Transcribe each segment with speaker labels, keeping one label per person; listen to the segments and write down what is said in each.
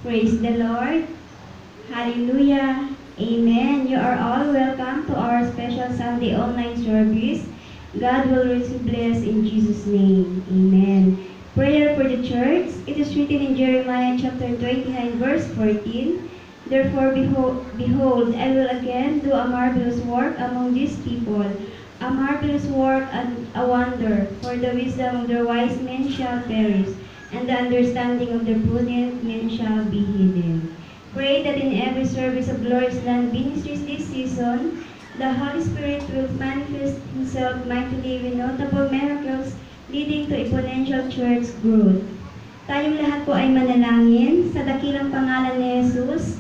Speaker 1: Praise the Lord. Hallelujah. Amen. You are all welcome to our special Sunday online service. God will richly bless in Jesus' name. Amen. Prayer for the church. It is written in Jeremiah chapter 29 verse 14. Therefore, behold, I will again do a marvelous work among these people, a marvelous work and a wonder, for the wisdom of their wise men shall perish, and the understanding of the prudent men shall be hidden. Pray that in every service of Glorious Land Ministries this season, the Holy Spirit will manifest Himself mightily with notable miracles leading to exponential church growth. Tayong lahat po ay manalangin sa dakilang pangalan ni Jesus,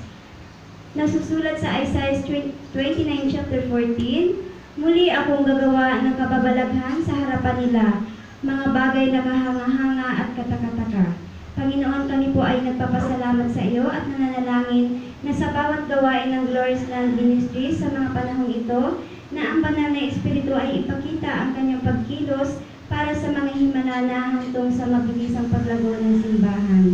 Speaker 1: nasusulat sa Isaiah 29 chapter 14, muli akong gagawa ng kababalaghan sa harapan nila, mga bagay na kahanga-hanga at katakataka. Panginoon, kami po ay nagpapasalamat sa iyo at nananalangin na sa bawat gawain ng Glorious Land Ministries sa mga panahong ito, na ang banal na Espiritu ay ipakita ang kanyang pagkilos para sa mga himala na hantong sa mabilisang paglago ng simbahan.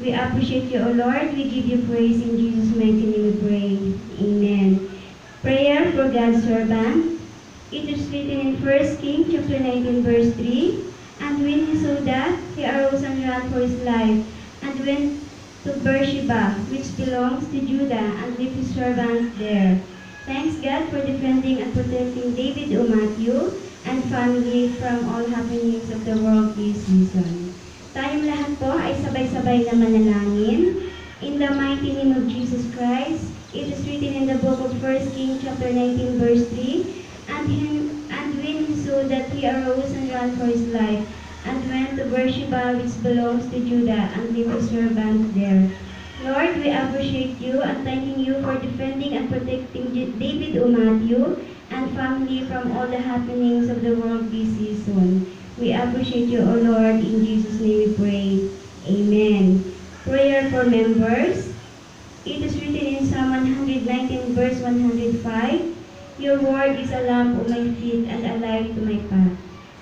Speaker 1: We appreciate you, O Lord. We give you praise in Jesus' mighty name we pray. Amen. Prayer for God's servant. It is written in 1 Kings chapter 19 verse 3. And when he saw that, he arose and ran for his life, and went to Beersheba, which belongs to Judah, and left his servant there. Thanks God for defending and protecting David O. Matthew and family from all happenings of the world this season. Tayong lahat po ay sabay-sabay na manalangin. In the mighty name of Jesus Christ, it is written in the book of 1 Kings chapter 19 verse 3, and when he saw that, he arose and ran for his life, and went to Beersheba, which belongs to Judah, and left his servant there. Lord, we appreciate you and thanking you for defending and protecting David O. Matthew and family from all the happenings of the world this season. We appreciate you, O Lord. In Jesus' name we pray. Amen. Prayer for members. It is written in Psalm 119 verse 105, your word is a lamp to my feet and a light to my path.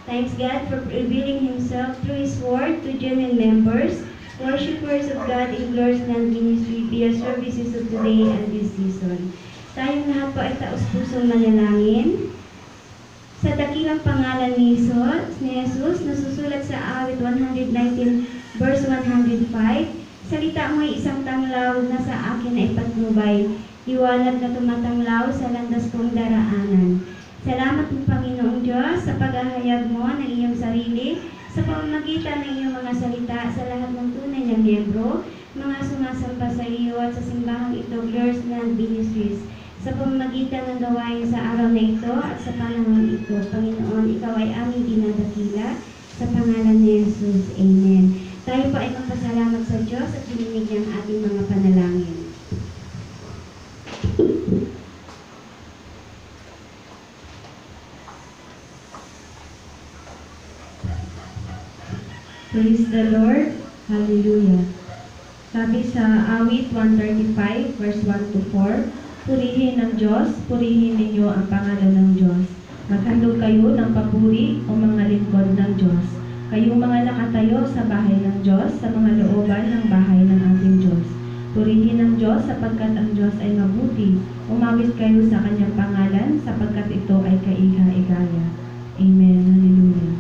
Speaker 1: Thanks God for revealing Himself through His word to genuine members, worshippers of God in Glorious Land Ministry via services of today and this season. Tayong lahat po ay taos-pusong manalangin. Sa dakilang pangalan ni Jesus, nasusulat sa awit 119 verse 105, salita mo ay isang tanglaw na sa akin ay patnubay, liwanag na tumatanglaw sa landas kong daraanan. Salamat po, Panginoong Diyos, sa paghahayag mo ng iyong sarili, sa pamamagitan ng iyong mga salita sa lahat ng tunay na miyembro, mga sumasamba sa iyo at sa simbahang ito, Glorious Land Ministries, sa pamamagitan ng gawain sa araw na ito at sa panahon ito. Panginoon, ikaw ay aming dinadakila sa pangalan ni Jesus. Amen. Tayo po ay magpasalamat sa Diyos at hininig niya ang ating mga panalangin. Praise the Lord. Hallelujah. Sabi sa awit 135 verse 1 to 4, purihin ng Diyos, purihin ninyo ang pangalan ng Diyos. Maghandog kayo ng papuri o mga lingkod ng Diyos. Kayong mga nakatayo sa bahay ng Diyos, sa mga looban ng bahay ng ating Diyos. Purihin ng Diyos sapagkat ang Diyos ay mabuti. Umawit kayo sa kanyang pangalan sapagkat ito ay kaiga-igaya. Amen. Hallelujah.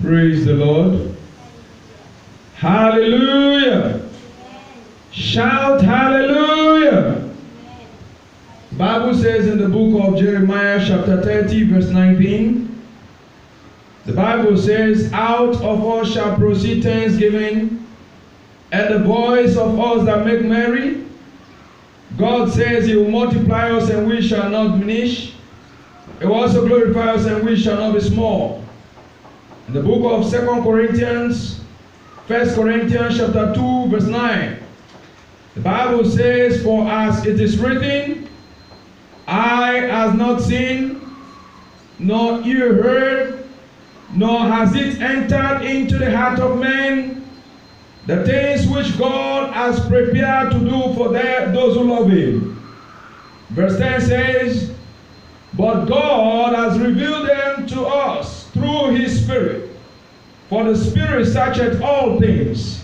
Speaker 2: Praise the Lord. Hallelujah. Shout hallelujah. The Bible says in the book of Jeremiah chapter 30 verse 19, the Bible says, out of us shall proceed thanksgiving and the voice of us that make merry. God says he will multiply us and we shall not diminish. He will also glorify us and we shall not be small. In the book of 2 Corinthians, 1 Corinthians chapter 2 verse 9, the Bible says, for as it is written, eye has not seen, nor ear heard, nor has it entered into the heart of man, the things which God has prepared to do for those who love him. Verse 10 says, but God has revealed them to us through his Spirit. For the Spirit searcheth all things,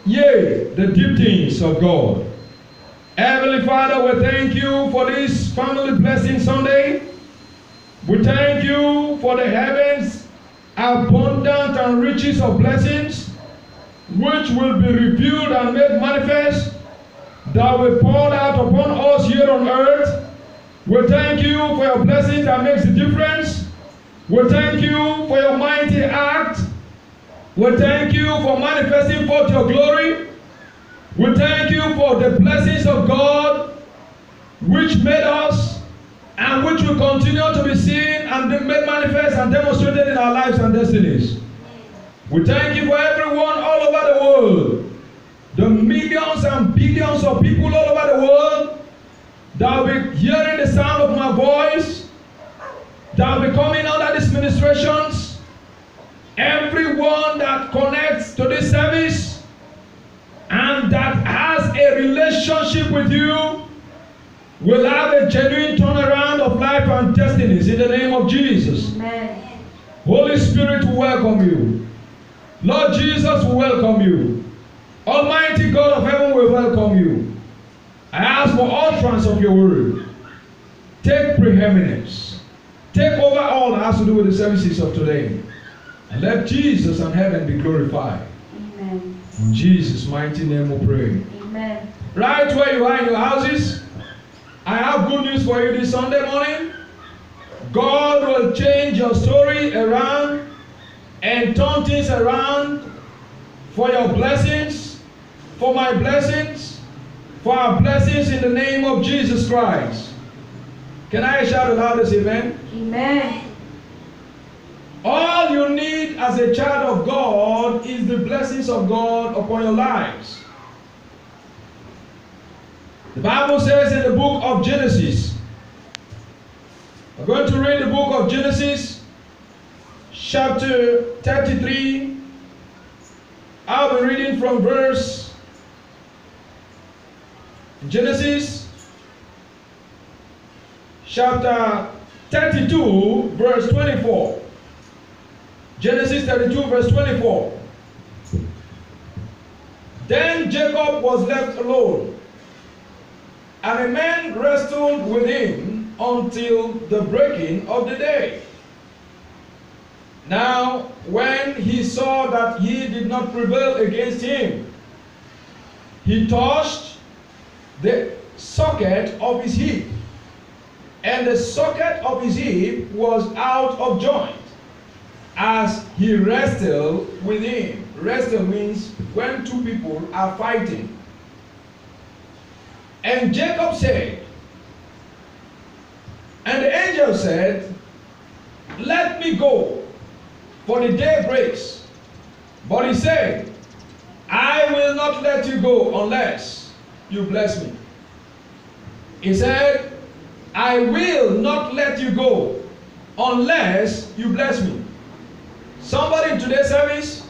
Speaker 2: yea, the deep things of God. Heavenly Father, we thank you for this family blessing Sunday. We thank you for the heavens, abundant and riches of blessings, which will be revealed and made manifest, that will pour out upon us here on earth. We thank you for your blessings that makes a difference. We thank you for your mighty act. We thank you for manifesting forth your glory. We thank you for the blessings of God which made us and which will continue to be seen and made manifest and demonstrated in our lives and destinies. We thank you for everyone all over the world, the millions and billions of people all over the world that will be hearing the sound of my voice, that will be coming under these ministrations. Everyone that connects to this service and that has a relationship with you will have a genuine turnaround of life and destinies in the name of Jesus.
Speaker 1: Amen.
Speaker 2: Holy Spirit will welcome you. Lord Jesus will welcome you. Almighty God of heaven will welcome you. I ask for utterance of your word. Take preeminence. Take over all that has to do with the services of today. And let Jesus and heaven be glorified.
Speaker 1: Amen.
Speaker 2: In Jesus' mighty name we pray.
Speaker 1: Amen.
Speaker 2: Right where you are in your houses, I have good news for you this Sunday morning. God will change your story around and turn things around for your blessings, for my blessings, for our blessings in the name of Jesus Christ. Can I shout aloud this amen?
Speaker 1: Amen.
Speaker 2: All you need as a child of God is the blessings of God upon your lives. The Bible says in the book of Genesis, we're going to read the book of Genesis, chapter 33. I'll be reading from verse Genesis, chapter 32, verse 24. Genesis 32, verse 24. Then Jacob was left alone, and a man wrestled with him until the breaking of the day. Now, when he saw that he did not prevail against him, he touched the socket of his hip, and the socket of his hip was out of joint. as he wrestled with him. Wrestle means when two people are fighting. And Jacob said, and the angel said, let me go, for the day breaks. But he said, I will not let you go unless you bless me. He said, I will not let you go unless you bless me. Somebody in today's service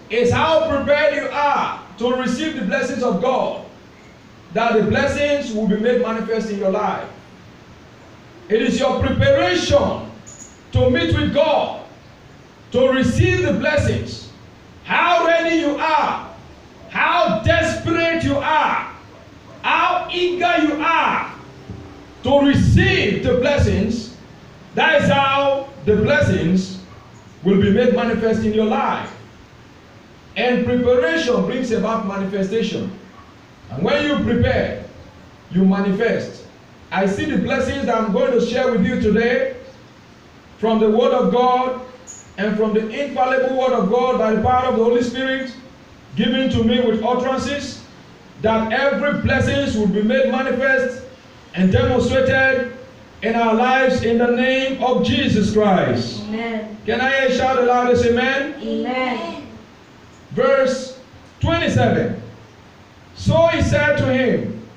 Speaker 2: is how prepared you are to receive the blessings of God, that the blessings will be made manifest in your life. It is your preparation to meet with God, to receive the blessings. How ready you are, how desperate you are, how eager you are to receive the blessings. That is how the blessings will be made manifest in your life. And preparation brings about manifestation. And when you prepare, you manifest. I see the blessings that I'm going to share with you today from the Word of God and from the infallible Word of God by the power of the Holy Spirit given to me with utterances, that every blessing will be made manifest and demonstrated in our lives in the name of Jesus Christ.
Speaker 1: Amen.
Speaker 2: Can I hear shout the loudest amen?
Speaker 1: Amen.
Speaker 2: Verse 27. So he said to him,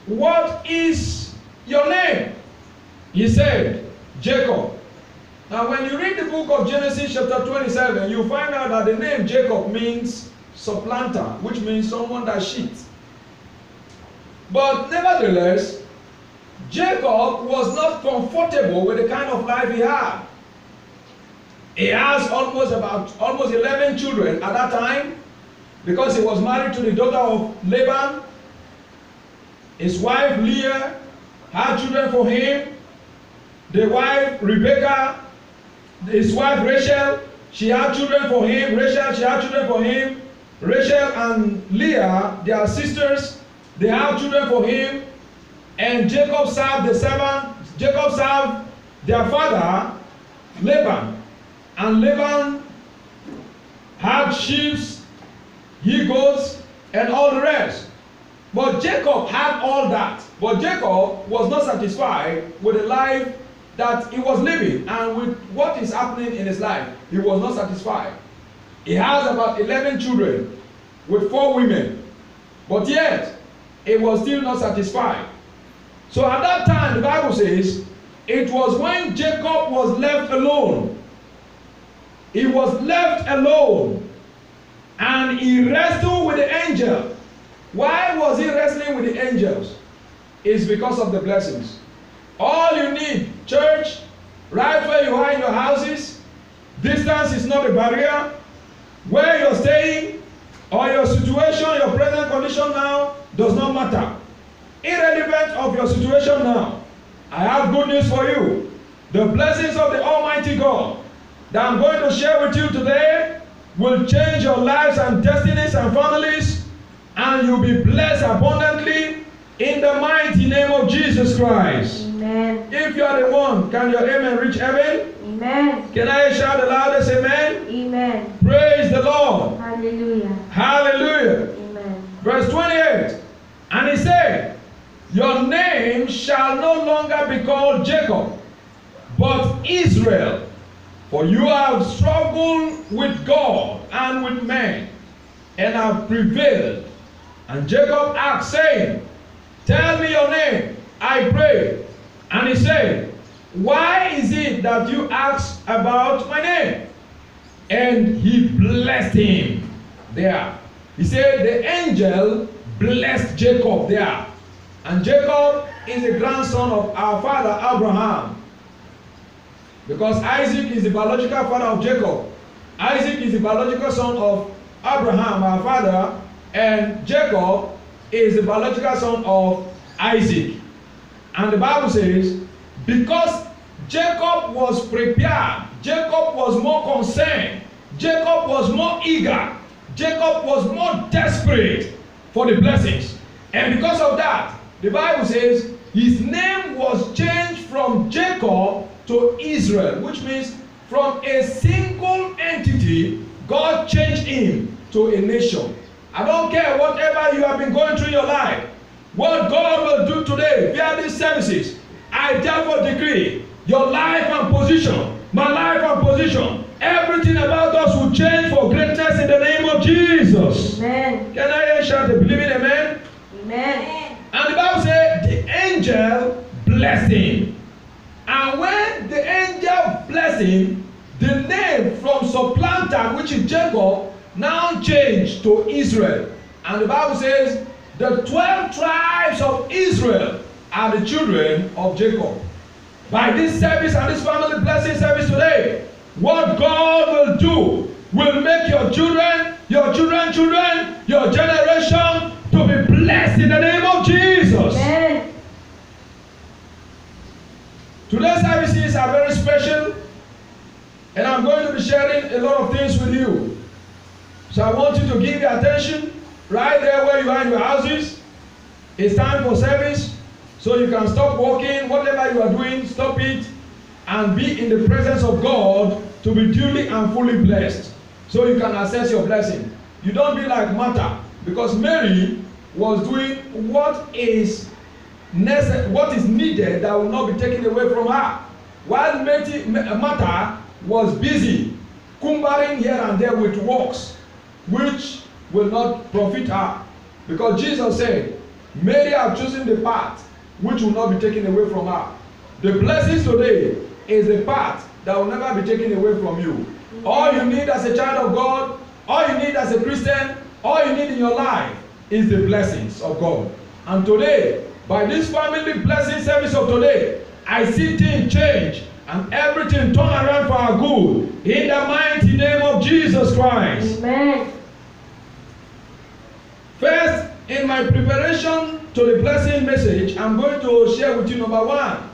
Speaker 2: what is your name? He said, Jacob. Now when you read the book of Genesis chapter 27, you find out that the name Jacob means supplanter, which means someone that cheats. But nevertheless, Jacob was not comfortable with the kind of life he had. He has almost 11 children at that time, because he was married to the daughter of Laban. His wife Leah had children for him. The wife Rebekah, his wife Rachel, she had children for him. Rachel, she had children for him. Rachel and Leah, they are sisters. They have children for him. And Jacob served their father Laban. And Laban had sheep, he-goats, and all the rest. But Jacob had all that. But Jacob was not satisfied with the life that he was living and with what is happening in his life. He was not satisfied. He has about 11 children with 4 women. But yet, he was still not satisfied. So at that time, the Bible says, it was when Jacob was left alone. He was left alone. And he wrestled with the angel. Why was he wrestling with the angels? It's because of the blessings. All you need, church, right where you are in your houses, distance is not a barrier. Where you're staying, or your situation, your present condition now, does not matter. Irrelevant of your situation now, I have good news for you. The blessings of the Almighty God that I'm going to share with you today will change your lives and destinies and families, and you'll be blessed abundantly in the mighty name of Jesus Christ.
Speaker 1: Amen.
Speaker 2: If you are the one, can your amen reach heaven?
Speaker 1: Amen.
Speaker 2: Can I shout the loudest amen?
Speaker 1: Amen.
Speaker 2: Praise the Lord.
Speaker 1: Hallelujah.
Speaker 2: Hallelujah.
Speaker 1: Amen.
Speaker 2: Verse 28. And he said, your name shall no longer be called Jacob, but Israel. For you have struggled with God and with men, and have prevailed. And Jacob asked, saying, tell me your name, I pray. And he said, why is it that you ask about my name? And he blessed him there. He said, the angel blessed Jacob there. And Jacob is the grandson of our father Abraham. Because Isaac is the biological father of Jacob. Isaac is the biological son of Abraham, our father. And Jacob is the biological son of Isaac. And the Bible says, because Jacob was prepared, Jacob was more concerned, Jacob was more eager, Jacob was more desperate for the blessings. And because of that, the Bible says his name was changed from Jacob to Israel, which means from a single entity, God changed him to a nation. I don't care whatever you have been going through in your life. What God will do today via these services, I therefore decree your life and position, my life and position, everything about us will change for greatness in the name of Jesus.
Speaker 1: Amen.
Speaker 2: Can I hear shout a believing amen?
Speaker 1: Amen.
Speaker 2: And the Bible says the angel blessed him. And when the angel blessed him, the name from supplanter, which is Jacob, now changed to Israel. And the Bible says the 12 tribes of Israel are the children of Jacob. By this service and this family blessing service today, what God will do will make your children, your children, your generation to be blessed in the name of Jesus.
Speaker 1: Amen.
Speaker 2: Today's services are very special, and I'm going to be sharing a lot of things with you. So I want you to give your attention right there where you are in your houses. It's time for service, so you can stop working, whatever you are doing, stop it, and be in the presence of God to be duly and fully blessed, so you can access your blessing. You don't be like Martha, because Mary was doing what is needed that will not be taken away from her, while Martha was busy cumbering here and there with works which will not profit her, because Jesus said Mary have chosen the path which will not be taken away from her. The blessings today is a path that will never be taken away from you. All you need as a child of God, all you need as a Christian, all you need in your life is the blessings of God. And today, by this family blessing service of today, I see things change and everything turn around for our good in the mighty name of Jesus Christ.
Speaker 1: Amen.
Speaker 2: First, in my preparation to the blessing message, I'm going to share with you number one.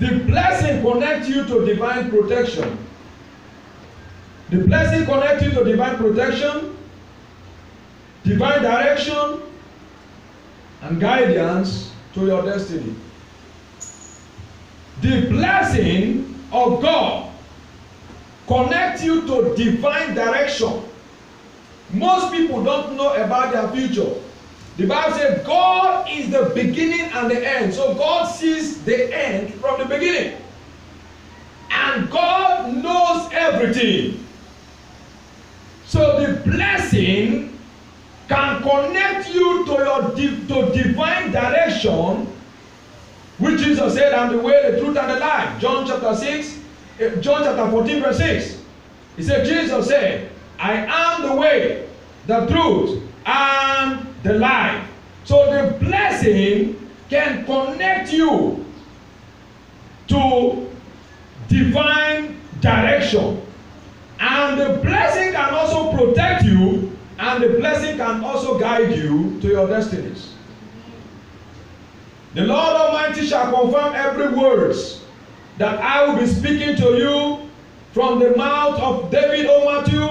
Speaker 2: The blessing connects you to divine protection. The blessing connects you to divine protection, divine direction, and guidance to your destiny. The blessing of God connects you to divine direction. Most people don't know about their future. The Bible says God is the beginning and the end. So God sees the end from the beginning. And God knows everything. So the blessing can connect you to your divine direction, which Jesus said, "I'm the way, the truth, and the life." John chapter 14, verse 6. He said, Jesus said, "I am the way, the truth, and the life." So the blessing can connect you to divine direction. And the blessing can also protect you, and the blessing can also guide you to your destinies. The Lord Almighty shall confirm every word that I will be speaking to you from the mouth of David, O Matthew,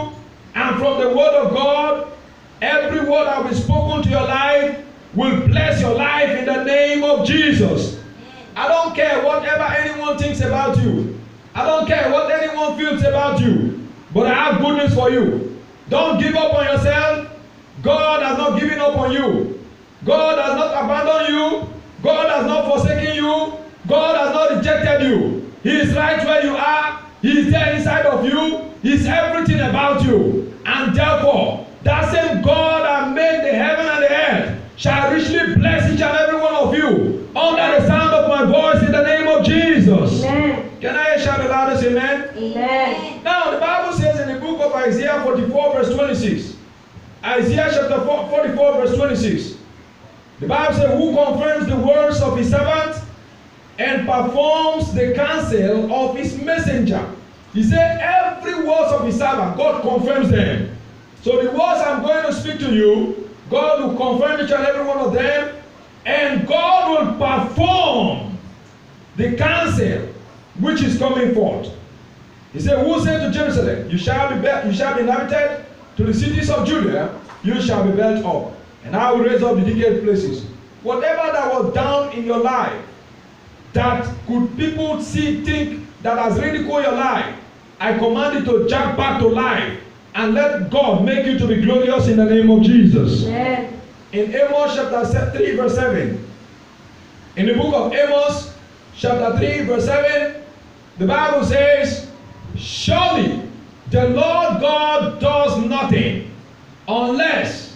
Speaker 2: and from the word of God. Every word that will be spoken to your life will bless your life in the name of Jesus. I don't care whatever anyone thinks about you. I don't care what anyone feels about you. But I have good news for you. Don't give up on yourself. God has not given up on you. God has not abandoned you. God has not forsaken you. God has not rejected you. He is right where you are. He is there inside of you. He is everything about you. And therefore, that same God that made the heaven and the earth shall richly bless each and every one of you under the sound of my voice in the name of Jesus.
Speaker 1: Amen.
Speaker 2: Can I shout the loudest amen?
Speaker 1: Amen.
Speaker 2: Now the Bible says in the book of Isaiah 44 verse 26. Isaiah chapter 44 verse 26. The Bible says, "Who confirms the words of his servant and performs the counsel of his messenger." He said every words of his servant, God confirms them. So the words I'm going to speak to you, God will confirm each and every one of them, and God will perform the counsel which is coming forth. He said, "Who said to Jerusalem, you shall be inhabited, to the cities of Judah, you shall be built up, and I will raise up the decayed places." Whatever that was down in your life, that could people think that has ridiculed your life, I command you to jump back to life and let God make you to be glorious in the name of Jesus.
Speaker 1: Amen.
Speaker 2: In Amos chapter 3 verse 7, in the book of Amos chapter 3 verse 7, the Bible says, surely the Lord God does nothing unless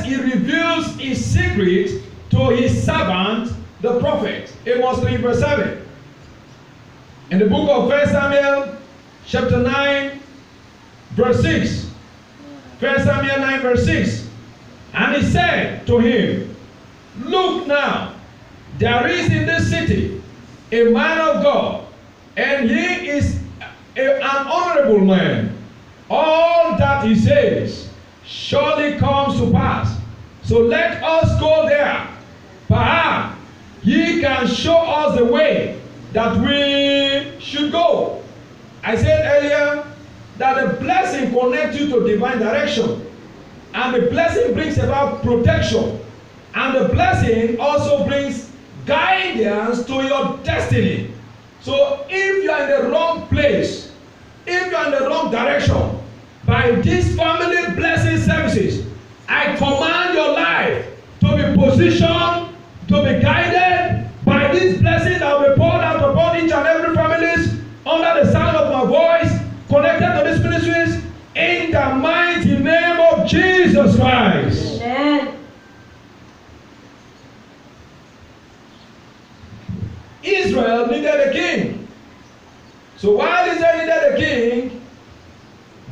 Speaker 2: he reveals his secret to his servant the prophet. Amos 3 verse 7. In the book of 1 Samuel chapter 9 verse 6. 1 Samuel 9 verse 6. And he said to him, look now, there is in this city a man of God, and he is an honorable man. All that he says surely comes to pass. So let us go there. Perhaps he can show us the way that we should go. I said earlier that the blessing connects you to divine direction, and the blessing brings about protection, and the blessing also brings guidance to your destiny. So if you are in the wrong place, if you are in the wrong direction, by these family blessing services, I command your life to be positioned, to be guided by these blessings that will be poured out upon each and every families under the sound of my voice, connected to these ministries, in the mighty name of Jesus Christ.
Speaker 1: Amen.
Speaker 2: Israel needed a king. So while Israel needed a king,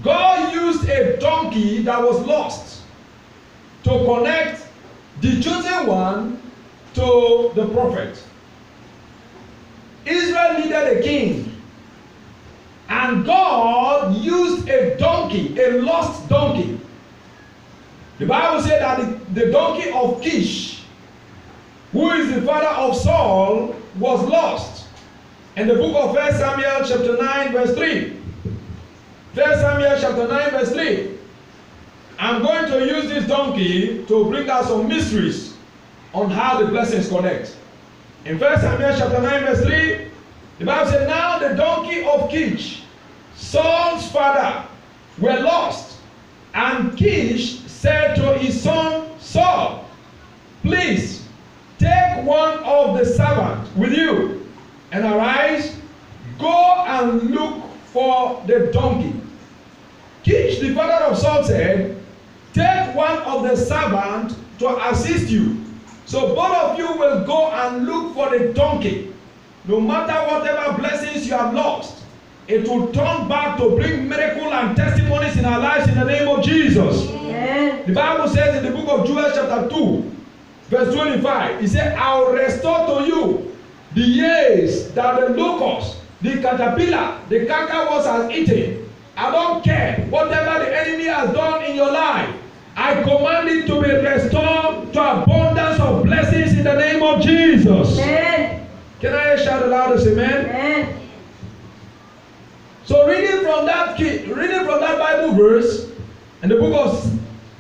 Speaker 2: God used a donkey that was lost to connect the chosen one to the prophet. Israel needed a king, and God used a donkey, a lost donkey. The Bible said that the donkey of Kish, who is the father of Saul, was lost. In the book of 1 Samuel chapter 9 verse 3. 1 Samuel chapter 9 verse 3. I'm going to use this donkey to bring out some mysteries on how the blessings connect. In 1 Samuel chapter 9 verse 3, the Bible said, now the donkey of Kish, Saul's father, were lost. And Kish said to his son Saul, please take one of the servants with you, and arise, go and look for the donkey. Kish, the father of Saul, said, take one of the servants to assist you. So both of you will go and look for the donkey. No matter whatever blessings you have lost, it will turn back to bring miracle and testimonies in our lives in the name of Jesus.
Speaker 1: Amen.
Speaker 2: The Bible says in the book of Joel chapter 2, verse 25, it said, I will restore to you the years that the locust, the caterpillar, the cankerworm has eaten. I don't care whatever the enemy has done in your life. I command it to be restored to abundance of blessings in the name of Jesus. Amen. Can I shout the loudest amen?
Speaker 1: Amen.
Speaker 2: So reading from that Bible verse in the book of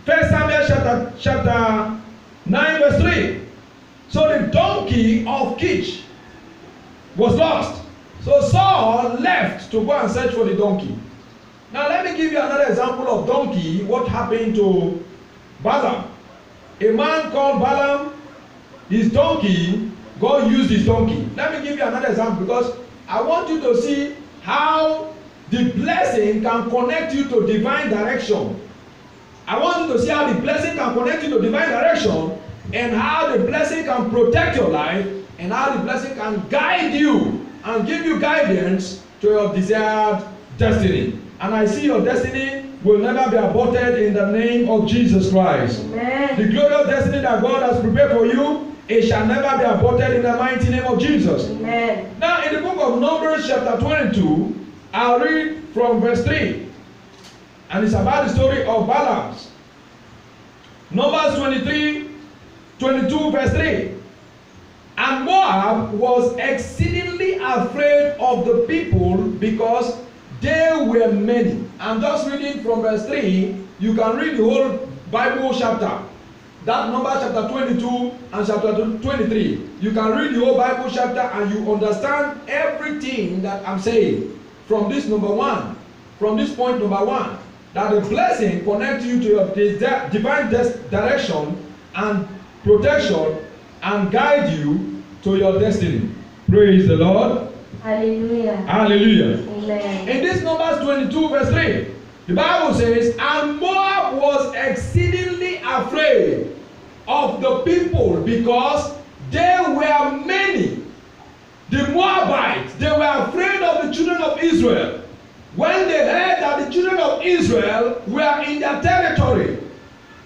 Speaker 2: 1 Samuel chapter 9 verse 3. So the donkey of Kish was lost. So Saul left to go and search for the donkey. Now let me give you another example of donkey, what happened to Balaam. A man called Balaam, his donkey, God used his donkey. Let me give you another example, because I want you to see how the blessing can connect you to divine direction. I want you to see how the blessing can connect you to divine direction, and how the blessing can protect your life, and how the blessing can guide you and give you guidance to your desired destiny. And I see your destiny will never be aborted in the name of Jesus Christ.
Speaker 1: Amen.
Speaker 2: The glorious destiny that God has prepared for you, it shall never be aborted in the mighty name of Jesus.
Speaker 1: Amen.
Speaker 2: Now in the book of Numbers chapter 22, I'll read from verse 3. And it's about the story of Balaam. Numbers 22 verse 3. And Moab was exceedingly afraid of the people, because they were many. I'm just reading from verse 3. You can read the whole Bible chapter. that Numbers chapter 22 and chapter 23. You can read the whole Bible chapter and you understand everything that I'm saying from this number one, from this point number one, that the blessing connects you to your divine direction and protection and guide you to your destiny. Praise the Lord.
Speaker 3: Hallelujah.
Speaker 2: Hallelujah.
Speaker 3: Amen.
Speaker 2: In this Numbers 22 verse 3, the Bible says, and Moab was exceedingly afraid of the people because there were many. The Moabites, they were afraid of the children of Israel. When they heard that the children of Israel were in their territory,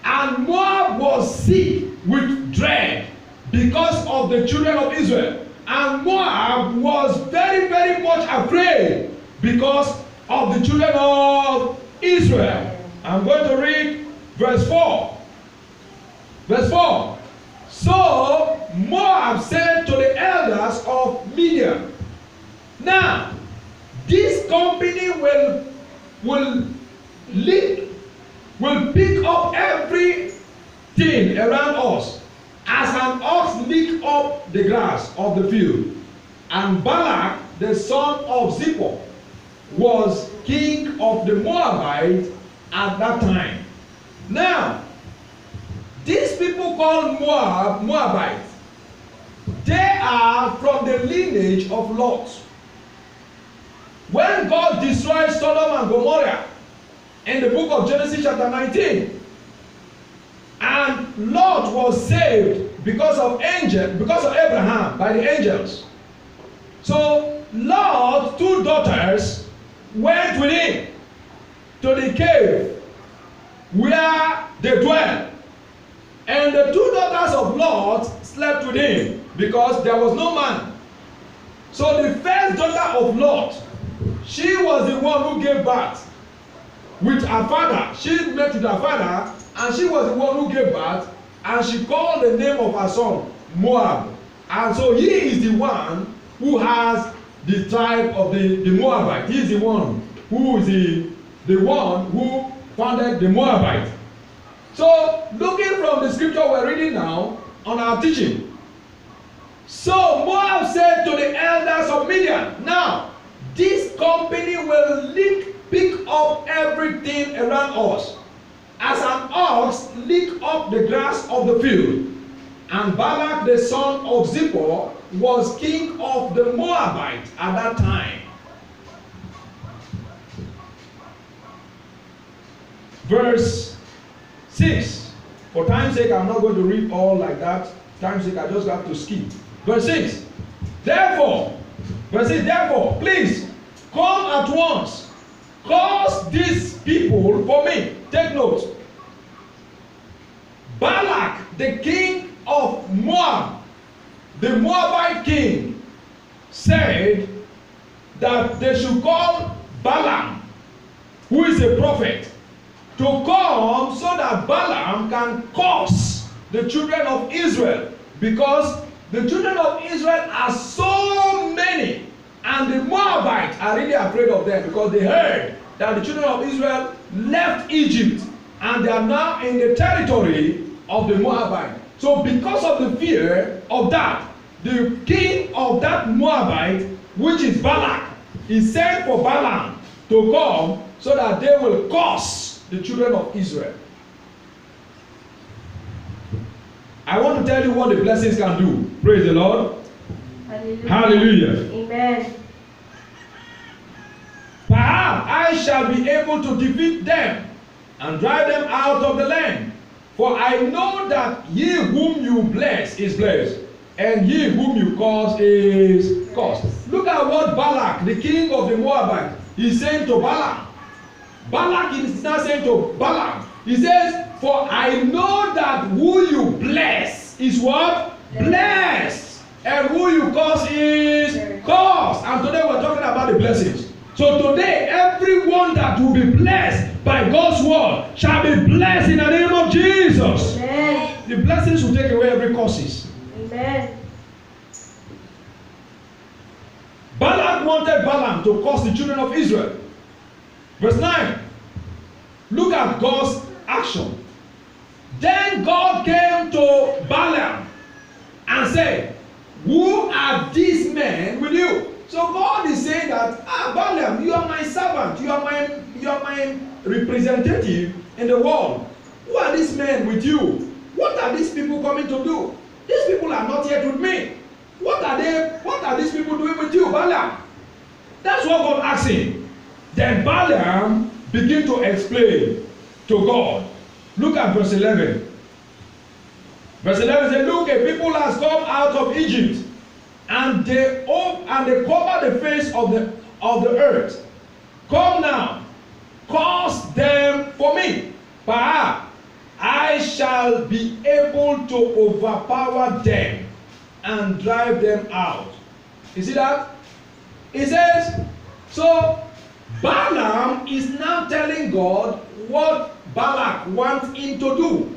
Speaker 2: and Moab was sick with dread because of the children of Israel. And Moab was very, very much afraid because of the children of Israel. I'm going to read verse 4. Verse 4. So Moab said to the elders of Midian, now this company will pick up everything around us as an ox lick up the grass of the field. And Balak, the son of Zippor, was king of the Moabites at that time. Now, these people called Moabites, they are from the lineage of Lot. When God destroyed Sodom and Gomorrah in the book of Genesis chapter 19, and Lot was saved because of Abraham by the angels. So Lot's two daughters went with him to the cave where they dwelt. And the two daughters of Lot slept with him because there was no man. So the first daughter of Lot, she was the one who gave birth with her father. She met with her father, and she was the one who gave birth, and she called the name of her son Moab. And so he is the one who has the tribe of the Moabite. He is the one who is the one who founded the Moabite. So looking from the scripture we're reading now on our teaching. So Moab said to the elders of Midian, now this company will pick up everything around us as an ox lick up the grass of the field. And Balak the son of Zippor was king of the Moabites at that time. Verse 6. For time's sake, I'm not going to read all like that. Time's sake, I just have to skip. Verse 6. Therefore, please come at once. Cause these people for me. Take note. Balak, the king of Moab, the Moabite king, said that they should call Balaam, who is a prophet, to come so that Balaam can curse the children of Israel, because the children of Israel are so many, and the Moabites are really afraid of them because they heard that the children of Israel left Egypt and they are now in the territory of the Moabite. So because of the fear of that, the king of that Moabite, which is Balak, he sent for Balaam to come so that they will curse the children of Israel. I want to tell you what the blessings can do. Praise the Lord.
Speaker 3: Hallelujah.
Speaker 2: Hallelujah.
Speaker 3: Amen.
Speaker 2: Perhaps I shall be able to defeat them and drive them out of the land. For I know that he whom you bless is blessed, and he whom you curse is cursed. Look at what Balak, the king of the Moabite, is saying to Balaam. Balak is now saying to Balaam, he says, for I know that who you bless is what? Blessed. And who you curse is cursed. And today we're talking about the blessings. So today, everyone that will be blessed by God's word shall be blessed in the name of Jesus.
Speaker 3: Amen.
Speaker 2: The blessings will take away every curses.
Speaker 3: Amen.
Speaker 2: Balak wanted Balaam to curse the children of Israel. Verse 9. Look at God's action. Then God came to Balaam and said, who are these men with you? So God is saying that, Balaam, you are my servant, you are my representative in the world. Who are these men with you? What are these people coming to do? These people are not yet with me. What are these people doing with you, Balaam? That's what God asked him. Then Balaam began to explain to God. Look at verse 11. Verse 11 says, look, a people has come out of Egypt, and they cover the face of the earth. Come now, cause them for me. Perhaps I shall be able to overpower them and drive them out. You see that? It says, so Balaam is now telling God what Balak wants him to do.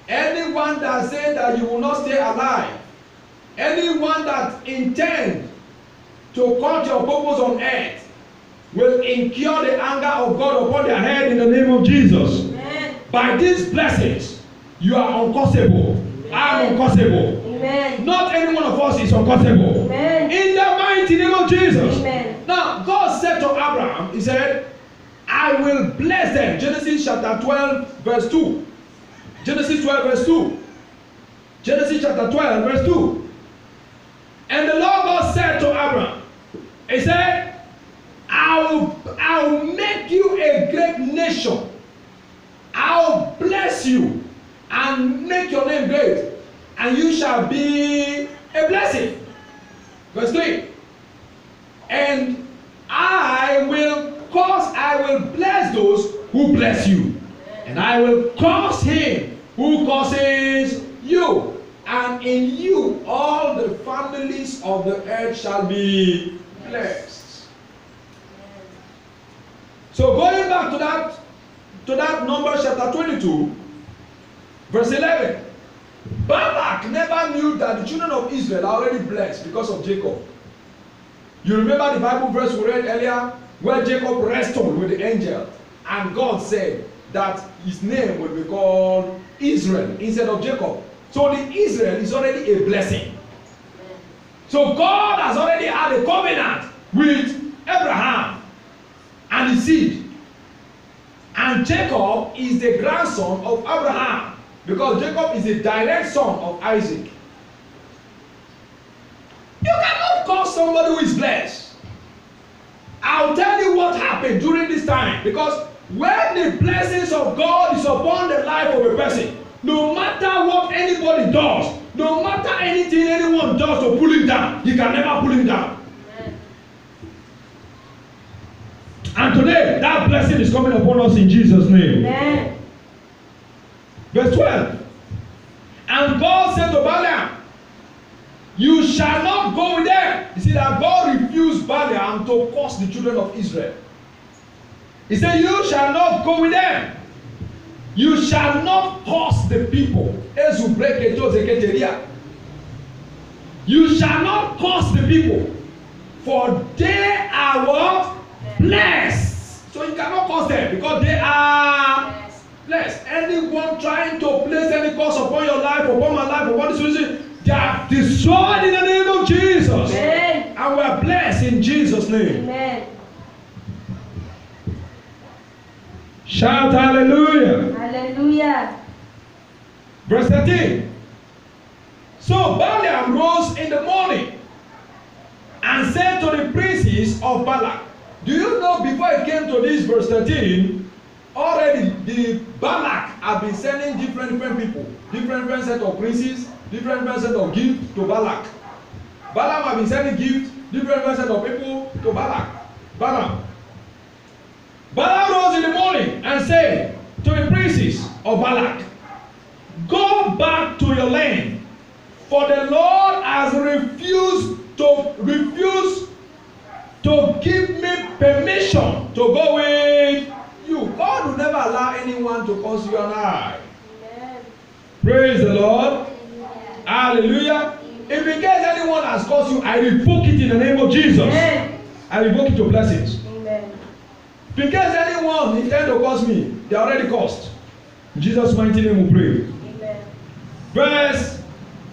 Speaker 2: Anyone that says that you will not stay alive, anyone that intends to cut your purpose on earth, will incur the anger of God upon their head in the name of Jesus.
Speaker 3: Amen.
Speaker 2: By these blessings, you are uncausable. I am uncausable.
Speaker 3: Amen.
Speaker 2: Not any one of us is uncausable.
Speaker 3: Amen.
Speaker 2: In the mighty name of Jesus.
Speaker 3: Amen.
Speaker 2: Now, God said to Abraham, he said, I will bless them. Genesis chapter 12, verse 2. Genesis 12, verse 2. Genesis chapter 12, verse 2. And the Lord God said to Abraham, he said, I will make you a great nation. I will bless you and make your name great, and you shall be a blessing. Verse 3. And I will bless those who bless you, and I will curse him who curses you, and in you all the families of the earth shall be blessed. So going back to that Numbers chapter 22, verse 11. Balak never knew that the children of Israel are already blessed because of Jacob. You remember the Bible verse we read earlier where Jacob wrestled with the angel, and God said that his name will be called Israel instead of Jacob. So the Israel is already a blessing. So God has already had a covenant with Abraham and his seed. And Jacob is the grandson of Abraham, because Jacob is a direct son of Isaac. You cannot call somebody who is blessed. I'll tell you what happened during this time, because when the blessings of God is upon the life of a person, no matter what anybody does, no matter anything anyone does to pull him down, he can never pull him down. And today, that blessing is coming upon us in Jesus' name.
Speaker 3: Amen.
Speaker 2: Verse 12. And God said to Balaam, you shall not go with them. You see that God refused Balaam to curse the children of Israel. He said, you shall not go with them. You shall not curse the people. You shall not curse the people, for they are what? Blessed. So you cannot curse them because they are blessed. Anyone trying to place any curse upon your life, upon my life, upon this reason, they are destroyed in the name of Jesus.
Speaker 3: Amen.
Speaker 2: And we are blessed in Jesus' name.
Speaker 3: Amen.
Speaker 2: Shout hallelujah.
Speaker 3: Hallelujah.
Speaker 2: Verse 13. So Balaam rose in the morning and said to the princes of Balak. Do you know, before it came to this verse 13, already the Balak have been sending different people, different set of princes, different set of gifts to Balak. Balaam have been sending gifts, different set of people to Balak. Balaam rose in the morning and said to the princes of Balak, go back to your land, for the Lord has refused to give me permission to go with you. God will never allow anyone to curse you and I.
Speaker 3: Amen.
Speaker 2: Praise the Lord. Hallelujah. If in case anyone has cursed you, I revoke it in the name of Jesus.
Speaker 3: Amen.
Speaker 2: I revoke it to blessings.
Speaker 3: Amen.
Speaker 2: If in case anyone intend to curse me, they are already cursed. In Jesus' mighty name we pray.
Speaker 3: Amen.
Speaker 2: Verse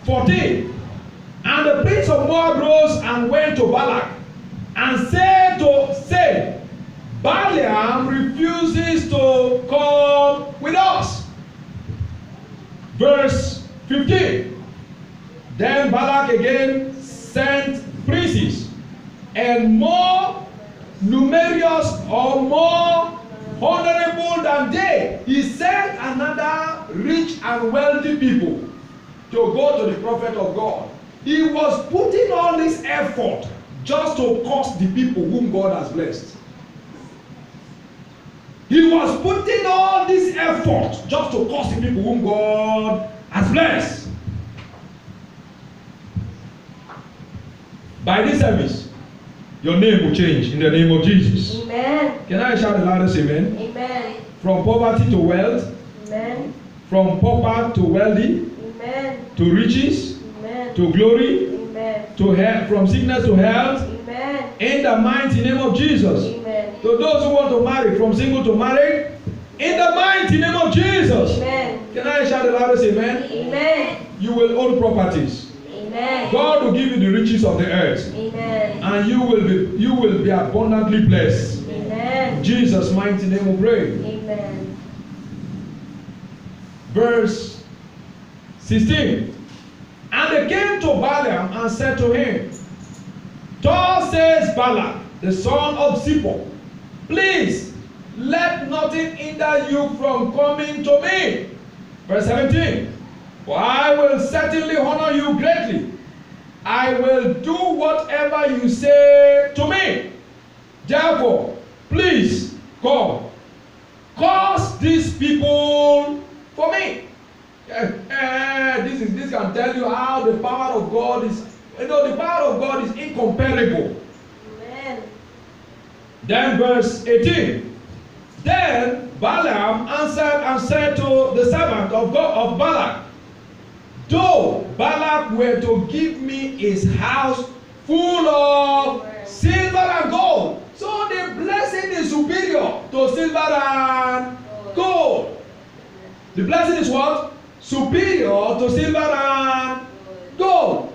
Speaker 2: 14. And the prince of Moab rose and went to Balak and said, Balaam refuses to come with us. Verse 15. Then Balak again sent princes, and more numerous or more honorable than they. He sent another rich and wealthy people to go to the prophet of God. He was putting all this effort just to curse the people whom God has blessed. He was putting all this effort just to curse the people whom God has blessed. By this service, your name will change in the name of Jesus.
Speaker 3: Amen.
Speaker 2: Can I shout the loudest amen?
Speaker 3: Amen.
Speaker 2: From poverty to wealth,
Speaker 3: Amen.
Speaker 2: from pauper to wealthy,
Speaker 3: Amen.
Speaker 2: to riches,
Speaker 3: Amen.
Speaker 2: to glory,
Speaker 3: Amen.
Speaker 2: to health, from sickness to health,
Speaker 3: Amen.
Speaker 2: in the mighty name of Jesus.
Speaker 3: Amen.
Speaker 2: To those who want to marry, from single to married, in the mighty name of Jesus.
Speaker 3: Amen.
Speaker 2: Can I shout the loudest amen?
Speaker 3: Amen.
Speaker 2: You will own properties.
Speaker 3: Amen.
Speaker 2: God will give you the riches of the earth,
Speaker 3: Amen.
Speaker 2: and you will be abundantly blessed.
Speaker 3: Amen.
Speaker 2: In Jesus' mighty name we pray.
Speaker 3: Amen.
Speaker 2: Verse 16. And they came to Balaam and said to him, Thus says Balak, the son of Zippor, please let nothing hinder you from coming to me. Verse 17. For I will certainly honor you greatly. I will do whatever you say to me. Therefore, please come, curse these people for me. This can tell you how the power of God is. You know, the power of God is incomparable.
Speaker 3: Amen.
Speaker 2: Then verse 18. Then Balaam answered and said to the servant of God of Balak, though Balak were to give me his house full of silver and gold. So the blessing is superior to silver and gold. The blessing is what? Superior to silver and gold.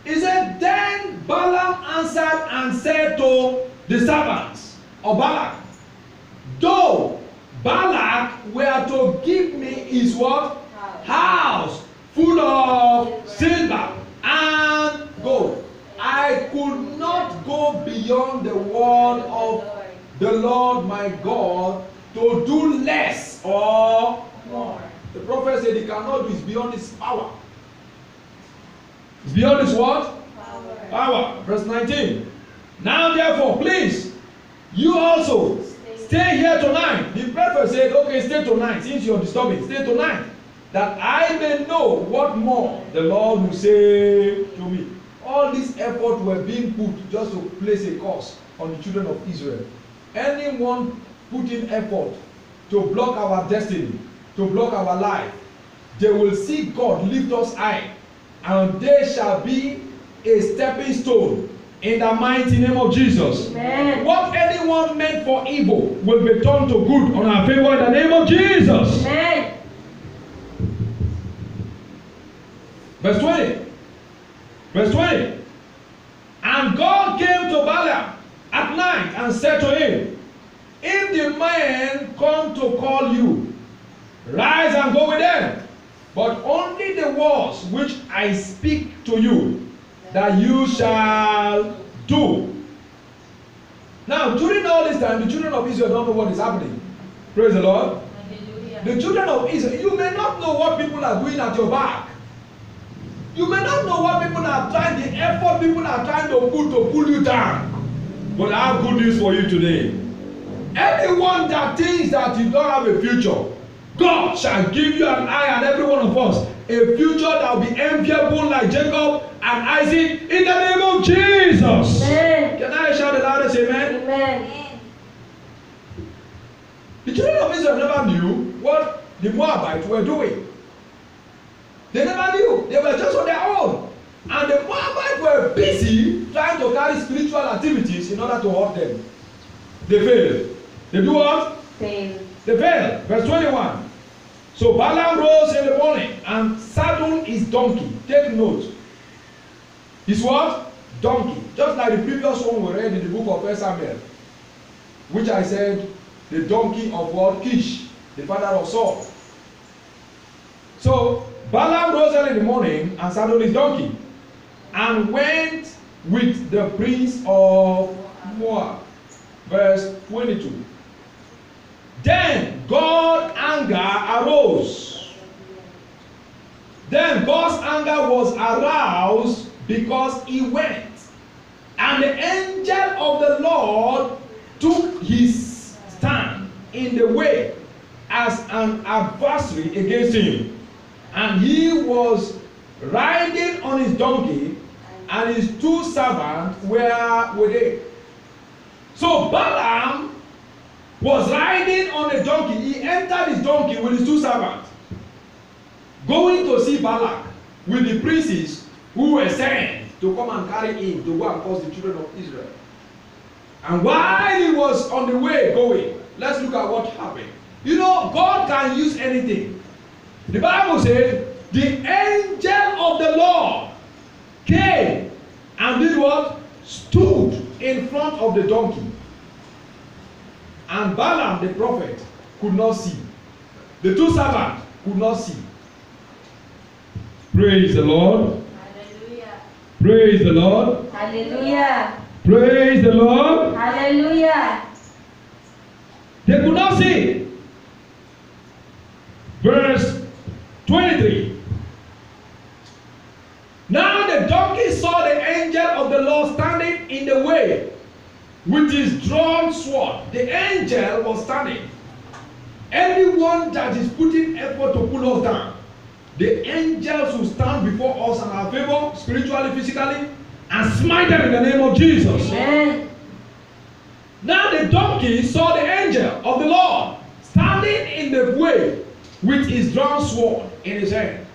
Speaker 2: He said, then Balaam answered and said to the servants of Balak, though Balak were to give me his what? House full of silver and gold, I could not go beyond the word of the Lord my God to do less or more. The prophet said he cannot do it beyond his power. It's beyond his what? Power. Verse 19. Now therefore, please, you also stay here tonight. The prophet said, okay, stay tonight. Since you're disturbing, stay tonight, that I may know what more the Lord will say to me. All this effort were being put just to place a curse on the children of Israel. Anyone putting effort to block our destiny, to block our life, they will see God lift us high, and they shall be a stepping stone in the mighty name of Jesus.
Speaker 3: Amen.
Speaker 2: What anyone meant for evil will be turned to good on our favor in the name of Jesus.
Speaker 3: Amen.
Speaker 2: Verse 20. Verse 20. And God came to Balaam at night and said to him, if the men come to call you, rise and go with them. But only the words which I speak to you, that you shall do. Now, during all this time, the children of Israel don't know what is happening. Praise the Lord.
Speaker 3: Hallelujah.
Speaker 2: The children of Israel, you may not know what people are doing at your back. You may not know what people are trying, the effort people are trying to put to pull you down. But I have good news for you today. Anyone that thinks that you don't have a future, God shall give you and I and every one of us a future that will be enviable like Jacob and Isaac in the name of Jesus.
Speaker 3: Amen.
Speaker 2: Can I shout the loudest amen?
Speaker 3: Amen.
Speaker 2: The children of Israel never knew what the Moabites were doing. They never knew. They were just on their own. And the Moabites were busy trying to carry spiritual activities in order to hurt them. They failed. They do what?
Speaker 3: Fail.
Speaker 2: They failed. Verse 21. So Balaam rose in the morning and saddled his donkey. Take note. His what? Donkey. Just like the previous one we read in the book of 1 Samuel, which I said, the donkey of what? Kish, the father of Saul. So Balaam rose early in the morning and saddled his donkey and went with the prince of Moab. Verse 22. Then God's anger arose. Then God's anger was aroused because he went. And the angel of the Lord took his stand in the way as an adversary against him. And he was riding on his donkey, and his two servants were with him. So Balaam was riding on a donkey. He entered his donkey with his two servants, going to see Balak with the princes who were sent to come and carry him to go and cause the children of Israel. And while he was on the way going, let's look at what happened. You know, God can use anything. The Bible says the angel of the Lord came and did what? Stood in front of the donkey. And Balaam the prophet could not see. The two servants could not see. Praise the Lord.
Speaker 3: Hallelujah.
Speaker 2: Praise the Lord.
Speaker 3: Hallelujah.
Speaker 2: Praise the Lord.
Speaker 3: Hallelujah.
Speaker 2: They could not see. Verse 23. Now the donkey saw the angel of the Lord standing in the way with his drawn sword. The angel was standing. Anyone that is putting effort to pull us down, the angels will stand before us in our favor, spiritually, physically, and smite them in the name of Jesus.
Speaker 3: Amen.
Speaker 2: Now the donkey saw the angel of the Lord standing in the way with his drawn sword in his hand.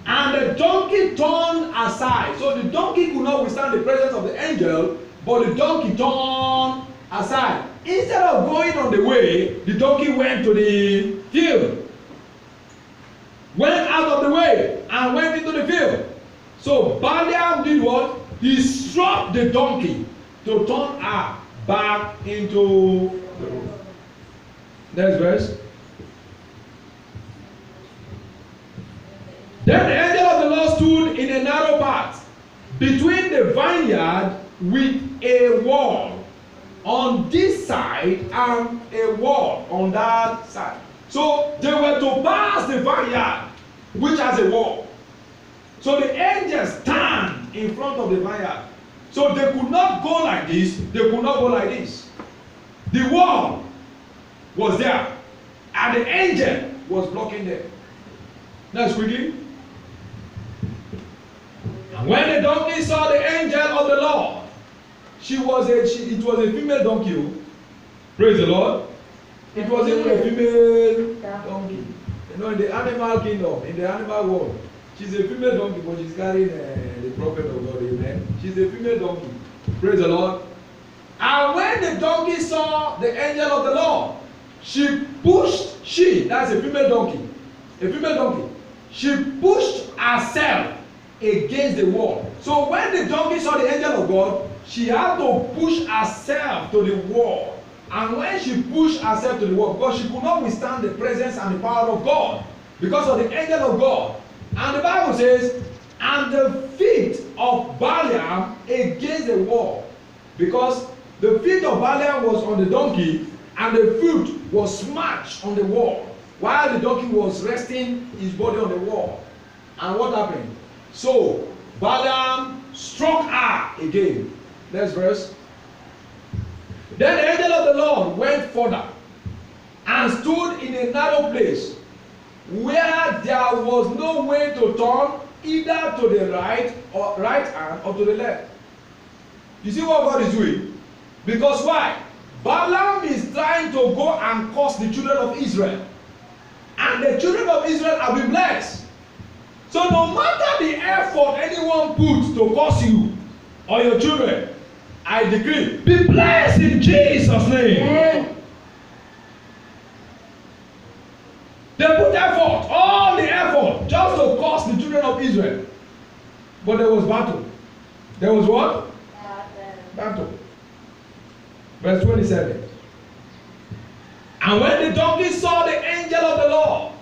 Speaker 2: And the donkey turned aside. So the donkey could not withstand the presence of the angel, but the donkey turned aside. Instead of going on the way, the donkey went to the field. Went out of the way and went into the field. So Balaam did what? He struck the donkey to turn her back into the road. Next verse. Then the angel of the Lord stood in a narrow path between the vineyard with a wall on this side and a wall on that side. So they were to pass the vineyard, which has a wall. So the angels stand in front of the vineyard. So they could not go like this, they could not go like this. The wall was there, and the angel was blocking them. Next quickly. And when the donkey saw the angel of the Lord, it was a female donkey. Praise the Lord. It was even a female donkey. You know, in the animal kingdom, in the animal world, she's a female donkey, but she's carrying the prophet of God. Amen. She's a female donkey. Praise the Lord. And when the donkey saw the angel of the Lord, that's a female donkey. A female donkey. She pushed herself against the wall. So when the donkey saw the angel of God, she had to push herself to the wall. And when she pushed herself to the wall, because she could not withstand the presence and the power of God, because of the angel of God. And the Bible says, and the feet of Balaam against the wall, because the feet of Balaam was on the donkey, and the foot was smashed on the wall, while the donkey was resting his body on the wall. And what happened? So Balaam struck her again. Next verse. Then the angel of the Lord went further and stood in a narrow place where there was no way to turn either to the right hand or to the left. You see what God is doing? Because why? Balaam is trying to go and curse the children of Israel. And the children of Israel have been blessed. So no matter the effort anyone puts to curse you or your children, I decree, be blessed in Jesus' name.
Speaker 3: Amen.
Speaker 2: They put effort There was what? Battle. Verse 27. And when the donkey saw the angel of the Lord,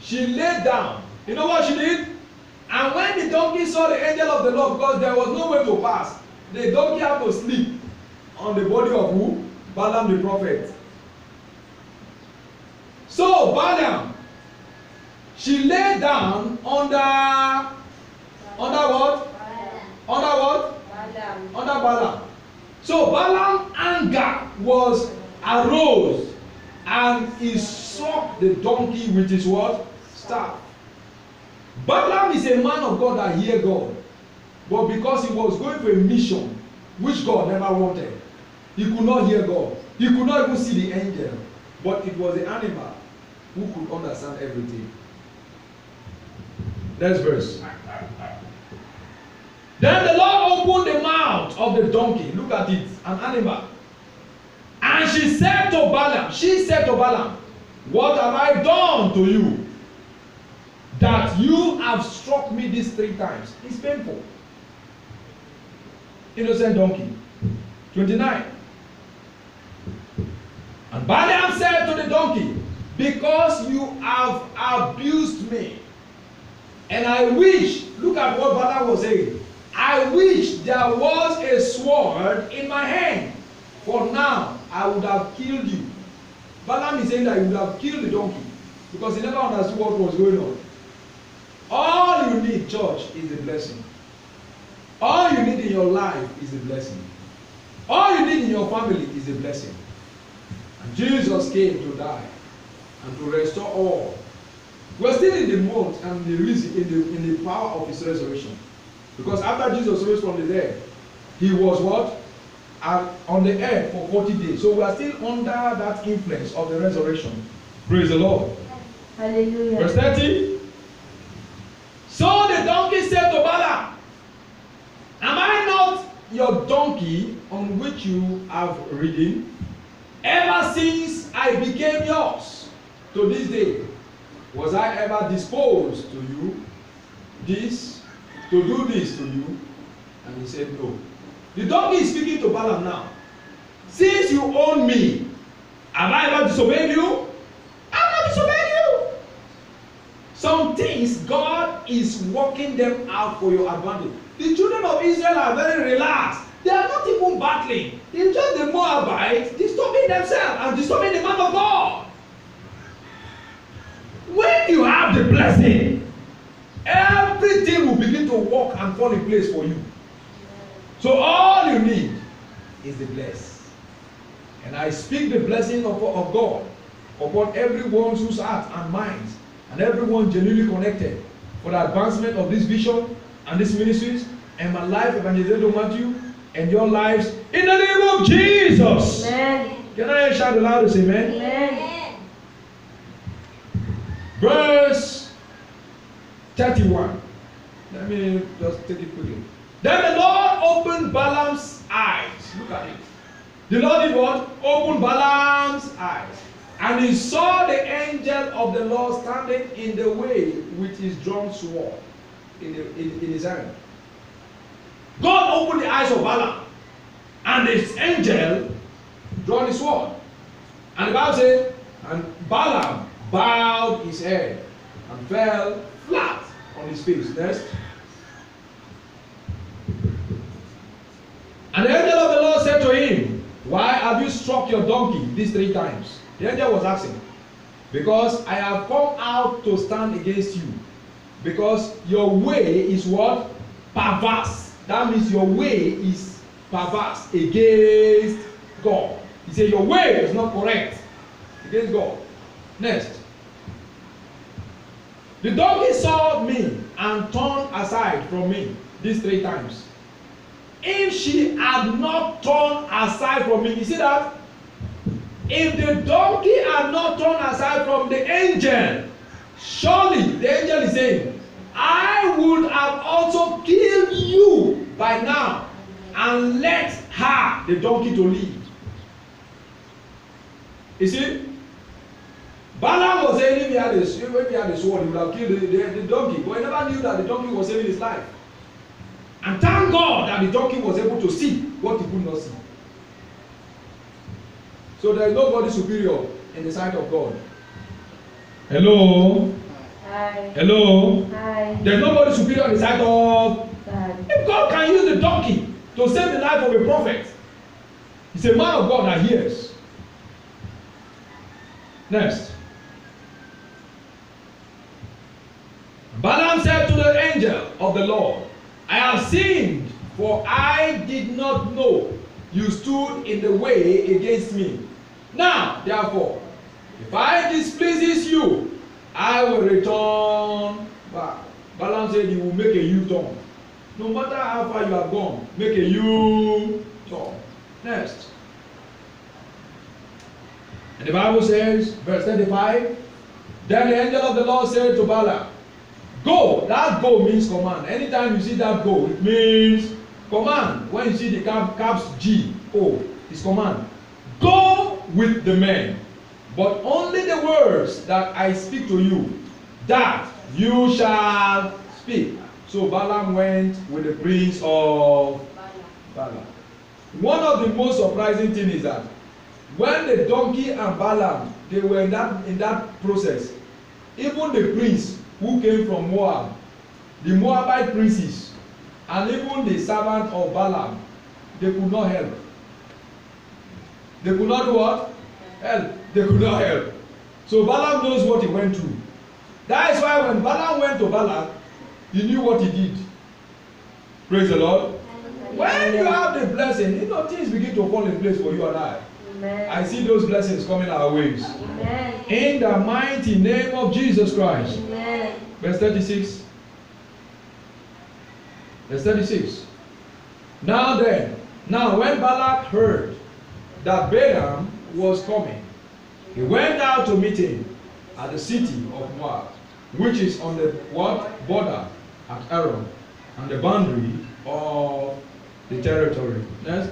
Speaker 2: she lay down. You know what she did? And when the donkey saw the angel of the Lord, because there was no way to pass, the donkey had to sleep on the body of who? Balaam the prophet. So Balaam, she lay down under what? Under what? Under Balaam. So Balaam's anger arose, and he struck the donkey with his what? Staff. Balaam is a man of God that hear God, but because he was going for a mission which God never wanted, he could not hear God. He could not even see the angel, but it was the animal who could understand everything. Next verse. Then the Lord opened the mouth of the donkey. Look at it, an animal. And she said to Balaam, what have I done to you, that you have struck me these 3 times? It's painful. Innocent donkey. 29. And Balaam said to the donkey, because you have abused me, and I wish, look at what Balaam was saying, I wish there was a sword in my hand, for now I would have killed you. Balaam is saying that he would have killed the donkey, because he never understood what was going on. All you need, church, is a blessing. All you need in your life is a blessing. All you need in your family is a blessing. And Jesus came to die and to restore all. We're still in the month and the reason in the power of his resurrection. Because after Jesus rose from the dead, he was what? On the earth for 40 days. So we are still under that influence of the resurrection. Praise the Lord.
Speaker 3: Hallelujah.
Speaker 2: Verse 30. So the donkey said to Balaam, am I not your donkey on which you have ridden? Ever since I became yours to this day, was I ever disposed to you to do this to you? And he said no. The donkey is speaking to Balaam now. Since you own me, have I ever disobeyed you? I have not disobeyed you. Some things God is working them out for your advantage. The children of Israel are very relaxed. They are not even battling. It's just the Moabites disturbing themselves and disturbing the man of God. When you have the blessing, everything will begin to work and fall in place for you. So all you need is the blessing. And I speak the blessing of God upon everyone whose heart and minds and everyone genuinely connected for the advancement of this vision and this ministries and my life, Evangelist Matthew, and your lives in the name of Jesus.
Speaker 3: Amen.
Speaker 2: Can I shout the loudest amen?
Speaker 3: Amen.
Speaker 2: Verse 31. Let me just take it quickly. Then the Lord opened Balaam's eyes. Look at it. The Lord did what? Opened Balaam's eyes. And he saw the angel of the Lord standing in the way with his drawn sword in his hand. God opened the eyes of Balaam, and this angel drawn his sword. And the Bible says, and Balaam bowed his head and fell flat on his face. Next. And the angel of the Lord said to him, why have you struck your donkey these 3 times? The angel was asking, because I have come out to stand against you, because your way is what? Perverse. That means your way is perverse against God. He said your way is not correct against God. Next. The donkey saw me and turned aside from me these 3 times. If she had not turned aside from me, you see that? If the donkey had not turned aside from the angel, surely the angel is saying, I would have also killed you by now and let her, the donkey, to lead. You see? Balaam was saying if he had a sword, he would have killed the donkey. But he never knew that the donkey was saving his life. And thank God that the donkey was able to see what he could not see. So there is nobody superior in the sight of God. Hello?
Speaker 3: Hi.
Speaker 2: Hello?
Speaker 3: Hi.
Speaker 2: There is nobody superior in the sight of
Speaker 3: God.
Speaker 2: If God can use the donkey to save the life of a prophet, he's a man of God that hears. Next. Balaam said to the angel of the Lord, I have sinned, for I did not know you stood in the way against me. Now, therefore, if I displeases you, I will return back. Balaam said he will make a U-turn. No matter how far you have gone, make a U-turn. Next. And the Bible says, verse 35, then the angel of the Lord said to Balaam, go. That go means command. Anytime you see that go, it means command. When you see the caps G, O, it's command. Go with the men, but only the words that I speak to you, that you shall speak. So Balaam went with the prince of Balaam. One of the most surprising things is that when the donkey and Balaam, they were in that process, even the prince who came from Moab, the Moabite princes, and even the servant of Balaam, they could not help. They could not do what? Help. They could not help. So Balaam knows what he went through. That is why when Balaam went to Balak, he knew what he did. Praise the Lord. When you have the blessing, things begin to fall in place for you and I.
Speaker 3: Amen.
Speaker 2: I see those blessings coming our ways.
Speaker 3: Amen.
Speaker 2: In the mighty name of Jesus Christ.
Speaker 3: Amen.
Speaker 2: Verse 36. Verse 36. Now when Balak heard that Balaam was coming, he went out to meet him at the city of Moab, which is on the border at Aram, on the boundary of the territory. Next.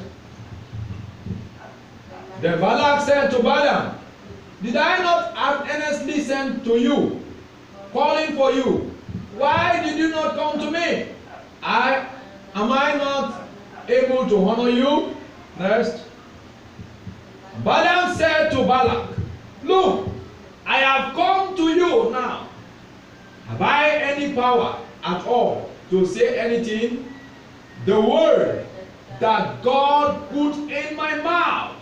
Speaker 2: Then Balak said to Balaam, did I not have earnestly sent to you, calling for you? Why did you not come to me? Am I not able to honor you? Next. Balaam said to Balak, look, I have come to you now. Have I any power at all to say anything? The word that God put in my mouth,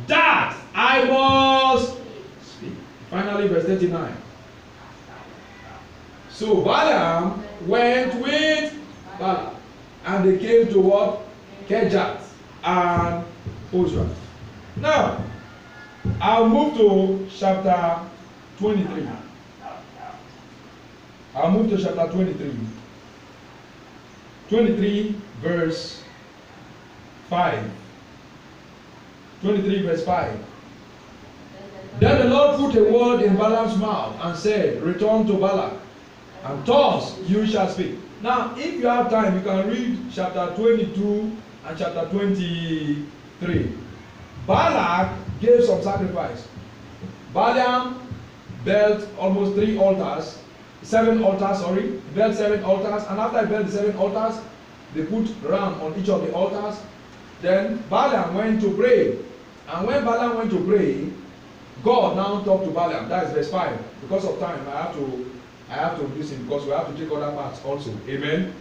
Speaker 2: that I must speak. Finally, verse 39. So Balaam went with Balak, and they came to what? Kejat and Ozra. Now, I'll move to chapter 23. I'll move to chapter 23. 23 verse 5. 23 verse 5. Then the Lord put a word in Balaam's mouth and said, return to Balak, and thus you shall speak. Now, if you have time, you can read chapter 22 and chapter 23. Balak gave some sacrifice. Balaam built almost 7 altars, He built 7 altars, and after he built the 7 altars, they put ram on each of the altars. Then Balaam went to pray. And when Balaam went to pray, God now talked to Balaam. That is verse 5. Because of time, I have to use him because we have to take other parts also. Amen.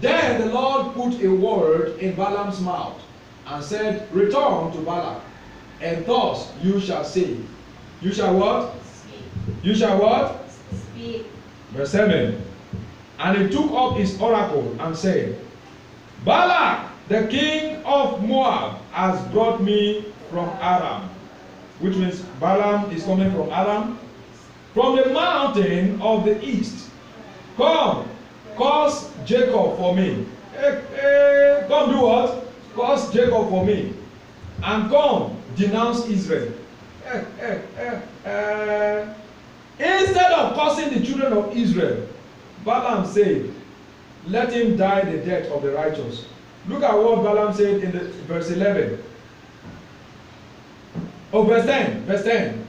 Speaker 2: Then the Lord put a word in Balaam's mouth and said, return to Balak, and thus you shall say. You shall what?
Speaker 3: Speak.
Speaker 2: You shall what?
Speaker 3: Speak.
Speaker 2: Verse 7. And he took up his oracle and said, Balak, the king of Moab, has brought me from Aram. Which means Balaam is coming from Aram. From the mountain of the east. Come, curse Jacob for me. Come do what? Curse Jacob for me. And come, denounce Israel. Instead of cursing the children of Israel, Balaam said, let him die the death of the righteous. Look at what Balaam said in the verse 11. Oh, verse 10. Verse 10.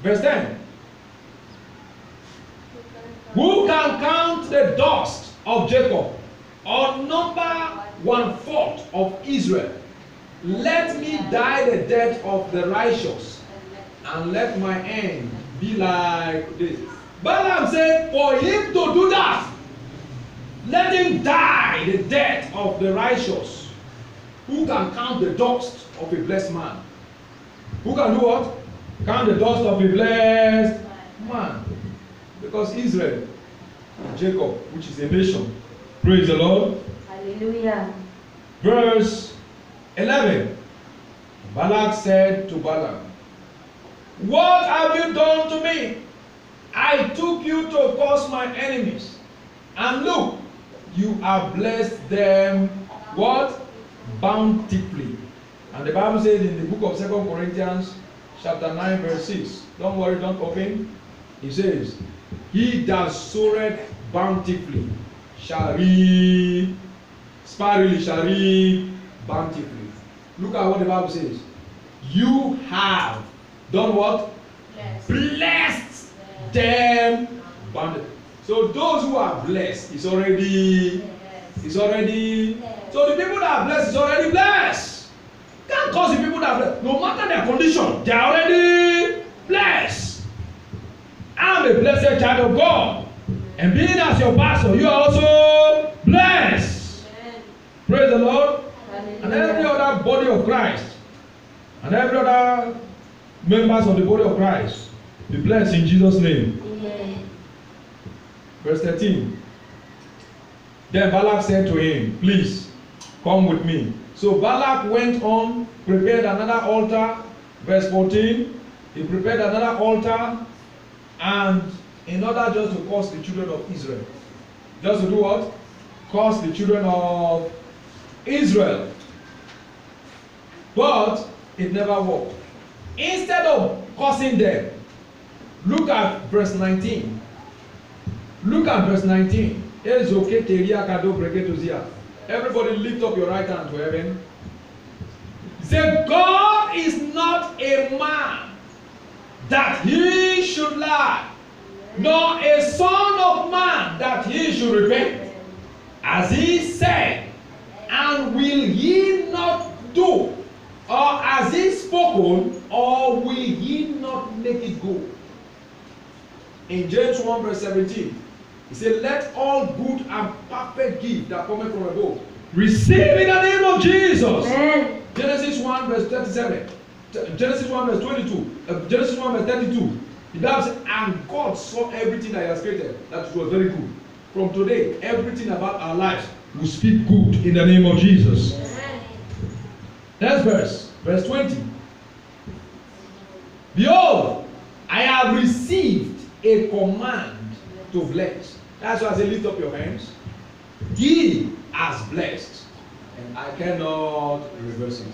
Speaker 2: Verse 10. Who can count the dust of Jacob, outnumber 1/4 of Israel. Let me die the death of the righteous, and let my end be like this. Balaam said, for him to do that, let him die the death of the righteous. Who can count the dust of a blessed man? Who can do what? Count the dust of a blessed man. Because Israel, Jacob, which is a nation. Praise the Lord.
Speaker 3: Hallelujah.
Speaker 2: Verse 11. Balak said to Balaam, what have you done to me? I took you to cause my enemies. And look, you have blessed them, what? Bountifully. And the Bible says in the book of 2 Corinthians, chapter 9, verse 6. Don't worry, don't open. It says, he that soweth bountifully shall reap sparingly, shall reap bountifully. Look at what the Bible says. You have done what? Blessed them bountifully. So those who are blessed is already, so the people that are blessed is already blessed. Can't cause the people that are blessed, no matter their condition, they are already blessed. I'm a blessed child of God. And being as your pastor, you are also blessed. Amen. Praise the Lord. Hallelujah. And every other body of Christ, and every other members of the body of Christ, be blessed in Jesus' name. Amen. Verse 13. Then Balak said to him, please come with me. So Balak went on, prepared another altar. Verse 14. He prepared another altar, and in order just to curse the children of Israel. Just to do what? Curse the children of Israel. But it never worked. Instead of cursing them, look at verse 19. Look at verse 19. Everybody lift up your right hand to heaven. Say, God is not a man that he should lie, nor a son of man that he should repent. As he said, and will he not do? Or as he spoken, or will he not make it go? In James 1 verse 17, he said, let all good and perfect gift that cometh from above receive in the name of Jesus. Amen. Genesis 1 verse 37. Genesis 1 verse 22. Genesis 1 verse 32. The Bible says, and God saw everything that he has created, that it was very good. From today, everything about our lives will speak good in the name of Jesus. Amen. Next verse, verse 20. Behold, I have received a command to bless. That's why I say lift up your hands. He has blessed, and I cannot reverse it.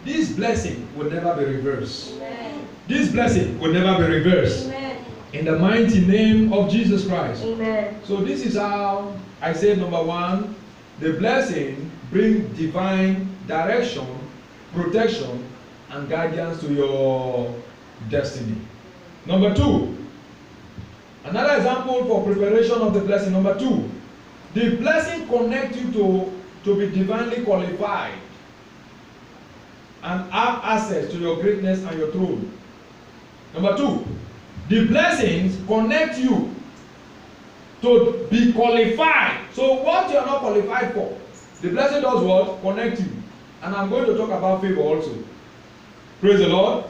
Speaker 2: This blessing will never be reversed. Amen. This blessing will never be reversed. Amen. In the mighty name of Jesus Christ. Amen. So this is how I say, number one, the blessing brings divine direction, protection, and guidance to your destiny. Number two, another example for preparation of the blessing. Number two, the blessing connects you to be divinely qualified and have access to your greatness and your throne. Number two, the blessings connect you to be qualified. So what you are not qualified for, the blessing does what? Connect you. And I'm going to talk about favor also. Praise the Lord.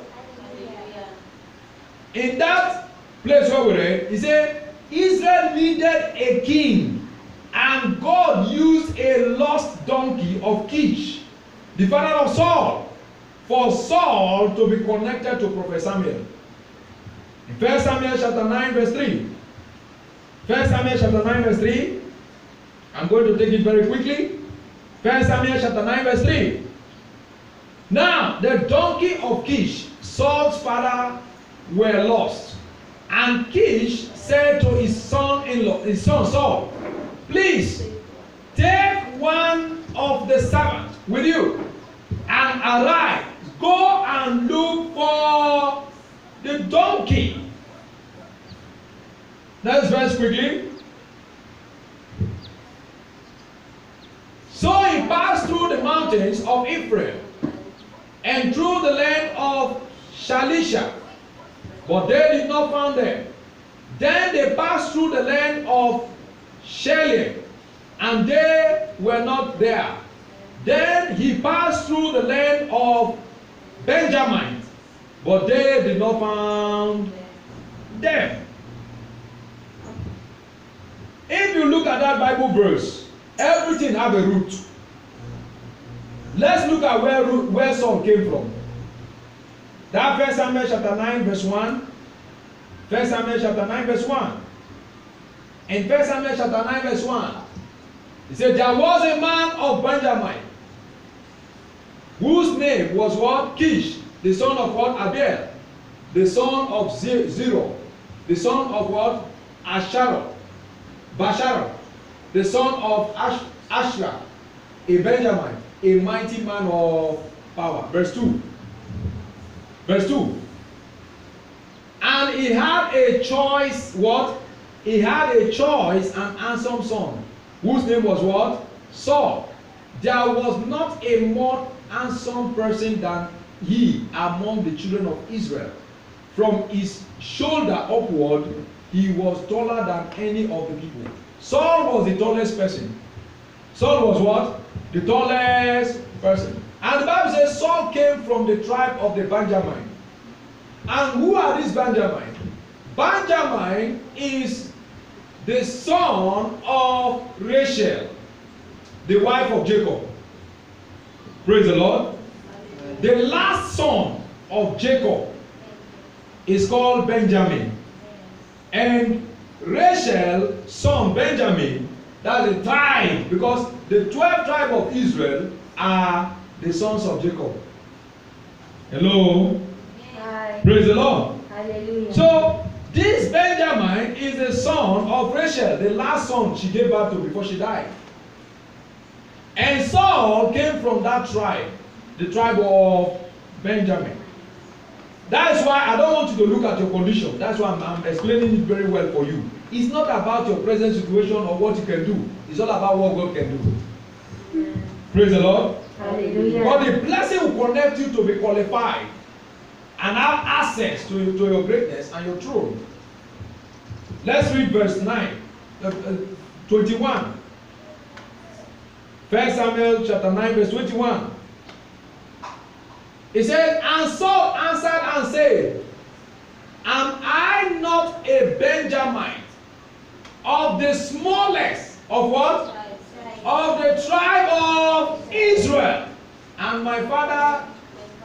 Speaker 2: In that place where we read, he said, Israel needed a king, and God used a lost donkey of Kish, the father of Saul, for Saul to be connected to Prophet Samuel. In 1 Samuel chapter 9 verse 3. 1 Samuel chapter 9 verse 3. I'm going to take it very quickly. 1 Samuel chapter 9 verse 3. Now the donkey of Kish, Saul's father, were lost. And Kish said to his son-in-law, his son Saul, please take one of the servants with you and arise, go and look for the donkey. Next verse quickly. mountains of Ephraim, and through the land of Shalisha, but they did not find them. Then they passed through the land of Shelim, and they were not there. Then he passed through the land of Benjamin, but they did not find them. If you look at that Bible verse, everything have a root. Let's look at where Saul came from. That 1 Samuel chapter 9 verse 1. 1 Samuel chapter 9 verse 1. In 1 Samuel chapter 9 verse 1, he said, there was a man of Benjamin, whose name was what? Kish, the son of what? Abiel, the son of Zero, the son of what? Basharon, the son of Ashra, a Benjamin, a mighty man of power. Verse 2. Verse 2. And he had a choice, what? He had a choice and handsome son, whose name was what? Saul. There was not a more handsome person than he among the children of Israel. From his shoulder upward, he was taller than any of the people. Saul was the tallest person. Saul was what? The tallest person. And the Bible says Saul came from the tribe of the Benjamin. And who are these Benjamin? Benjamin is the son of Rachel, the wife of Jacob. Praise the Lord. The last son of Jacob is called Benjamin. And Rachel's son Benjamin, that's a tribe, because the 12 tribes of Israel are the sons of Jacob. Hello?
Speaker 3: Hi.
Speaker 2: Praise the Lord.
Speaker 3: Hallelujah.
Speaker 2: So, this Benjamin is the son of Rachel, the last son she gave birth to before she died. And Saul came from that tribe, the tribe of Benjamin. That is why I don't want you to look at your condition. That's why I'm explaining it very well for you. It's not about your present situation or what you can do. It's all about what God can do. Praise the Lord.
Speaker 3: Hallelujah.
Speaker 2: But the blessing will connect you to be qualified and have access to your greatness and your throne. Let's read verse 21. 1 Samuel chapter 9 verse 21. It says, and Saul answered and said, am I not a Benjamite of the smallest of what? Of the tribe of Israel, and my father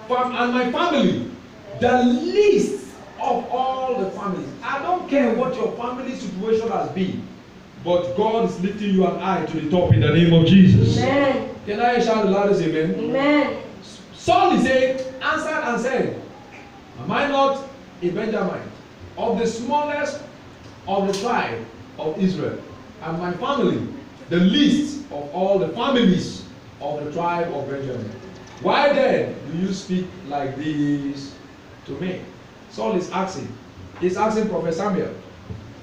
Speaker 2: and my family, the least of all the families. I don't care what your family situation has been, but God is lifting you and I to the top in the name of Jesus.
Speaker 3: Amen.
Speaker 2: Can I shout the loudest amen?
Speaker 3: Amen.
Speaker 2: Saul is saying, answered and said, am I not a Benjamite of the smallest of the tribe of Israel, and my family the least of all the families of the tribe of Benjamin? Why then do you speak like this to me? Saul is asking. He's asking Prophet Samuel.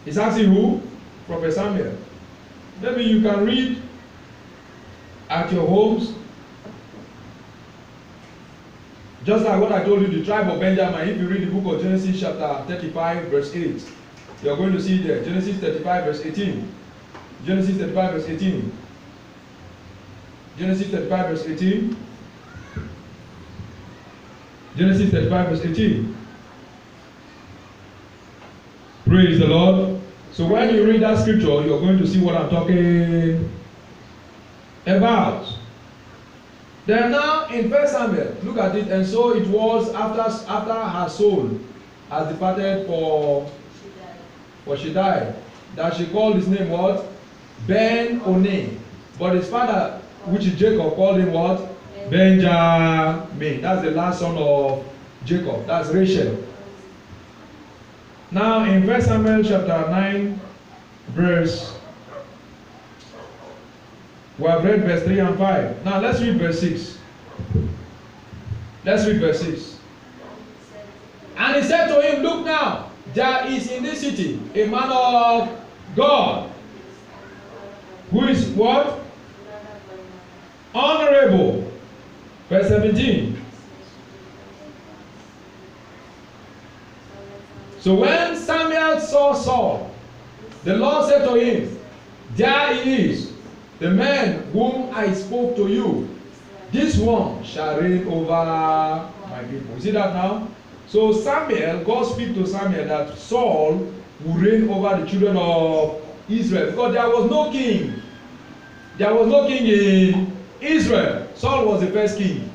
Speaker 2: He's asking who? Prophet Samuel. Maybe you can read at your homes. Just like what I told you, the tribe of Benjamin, if you read the book of Genesis chapter 35 verse 8, you are going to see there. Genesis 35 verse 18. Genesis 35 verse 18. Genesis 35 verse 18. Genesis 35 verse 18. Praise the Lord. So when you read that scripture, you're going to see what I'm talking about. Then now in 1 Samuel, look at it. And so it was after her soul has departed for she died, that she called his name what? Ben-Oni. But his father, which is Jacob, called him what? Benjamin. That's the last son of Jacob. That's Rachel. Now in 1 Samuel chapter 9 verse, we have read verse 3 and 5. Now let's read verse 6. Let's read verse 6. And he said to him, look now, there is in this city a man of God, who is what? Honorable, Verse 17. So when Samuel saw Saul, the Lord said to him, there he is, the man whom I spoke to you. This one shall reign over my people. You see that now? So Samuel, God speak to Samuel that Saul will reign over the children of Israel. Because there was no king. There was no king in Israel. Saul was the first king.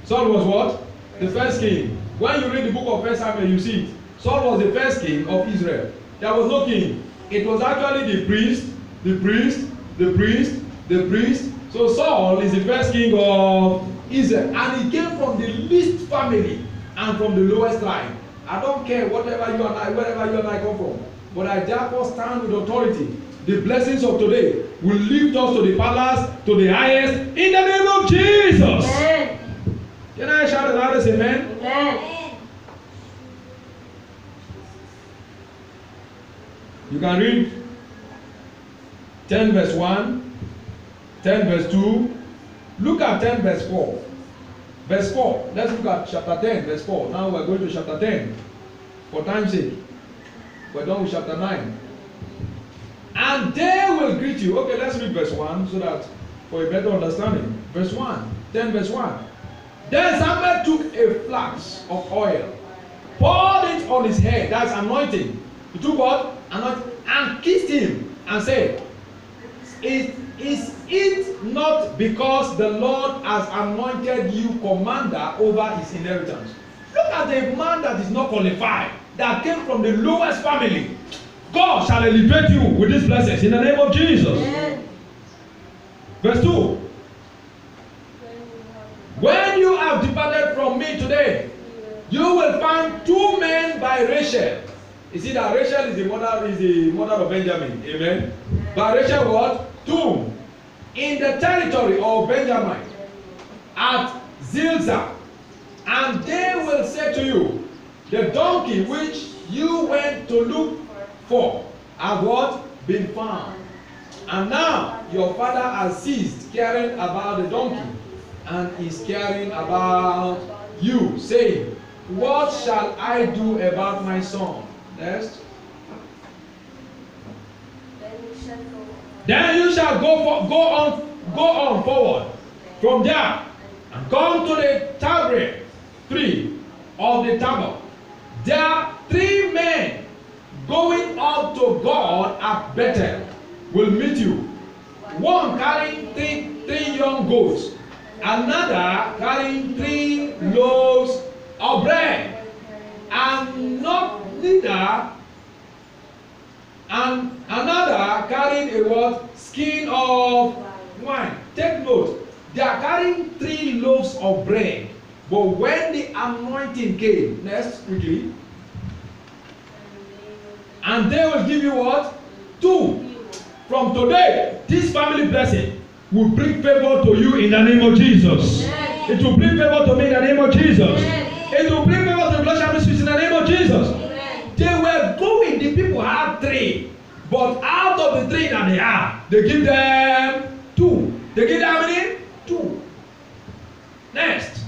Speaker 2: Saul was what? The first king. When you read the book of 1 Samuel, you see it. Saul was the first king of Israel. There was no king. It was actually the priest, the priest, the priest, the priest. So Saul is the first king of Israel. And he came from the least family and from the lowest tribe. I don't care whatever you and I, wherever you and I come from. But I therefore stand with authority. The blessings of today will lift us to the palace, to the highest, in the name of Jesus.
Speaker 3: Amen.
Speaker 2: Can I shout the loudest amen?
Speaker 3: Amen.
Speaker 2: You can read 10 verse 1, 10 verse 2. Look at 10 verse 4. Verse 4. Let's look at chapter 10 verse 4. Now we're going to chapter 10. For time's sake. We're done with chapter 9. And they will greet you. Okay, let's read verse 1 so that for a better understanding. Verse 1. 10 verse 1. Then Samuel took a flask of oil, poured it on his head. That's anointing. He took what? Anointing. And kissed him and said, Is it not because the Lord has anointed you commander over his inheritance? Look at the man that is not qualified, that came from the lowest family. God shall elevate you with these blessings in the name of Jesus.
Speaker 3: Amen.
Speaker 2: Verse 2. When you have departed from me today, you will find two men by Rachel. You see that Rachel is the mother of Benjamin. Amen. By Rachel what? Two. In the territory of Benjamin at Zilzah. And they will say to you, the donkey which you went to look for have what? Been found. And now your father has ceased caring about the donkey and is caring about you, saying, what shall I do about my son? Next. Then you shall go on forward from there and come to the Tabret 3 of the Tabor. There are 3 men going up to God at Bethel will meet you. One carrying three young goats, another carrying 3 loaves of bread, and another carrying a what? Skin of wine. Take note, they are carrying 3 loaves of bread. But when the anointing came, next quickly, and they will give you what? 2. From today, this family blessing will bring favor to you in the name of Jesus.
Speaker 3: Amen.
Speaker 2: It will bring favor to me in the name of Jesus.
Speaker 3: Amen.
Speaker 2: It will bring favor to the Blood Ministries in the name of Jesus.
Speaker 3: Amen.
Speaker 2: They were going, the people had 3. But out of the 3 that they have, they give them 2. They give them how many? 2. Next.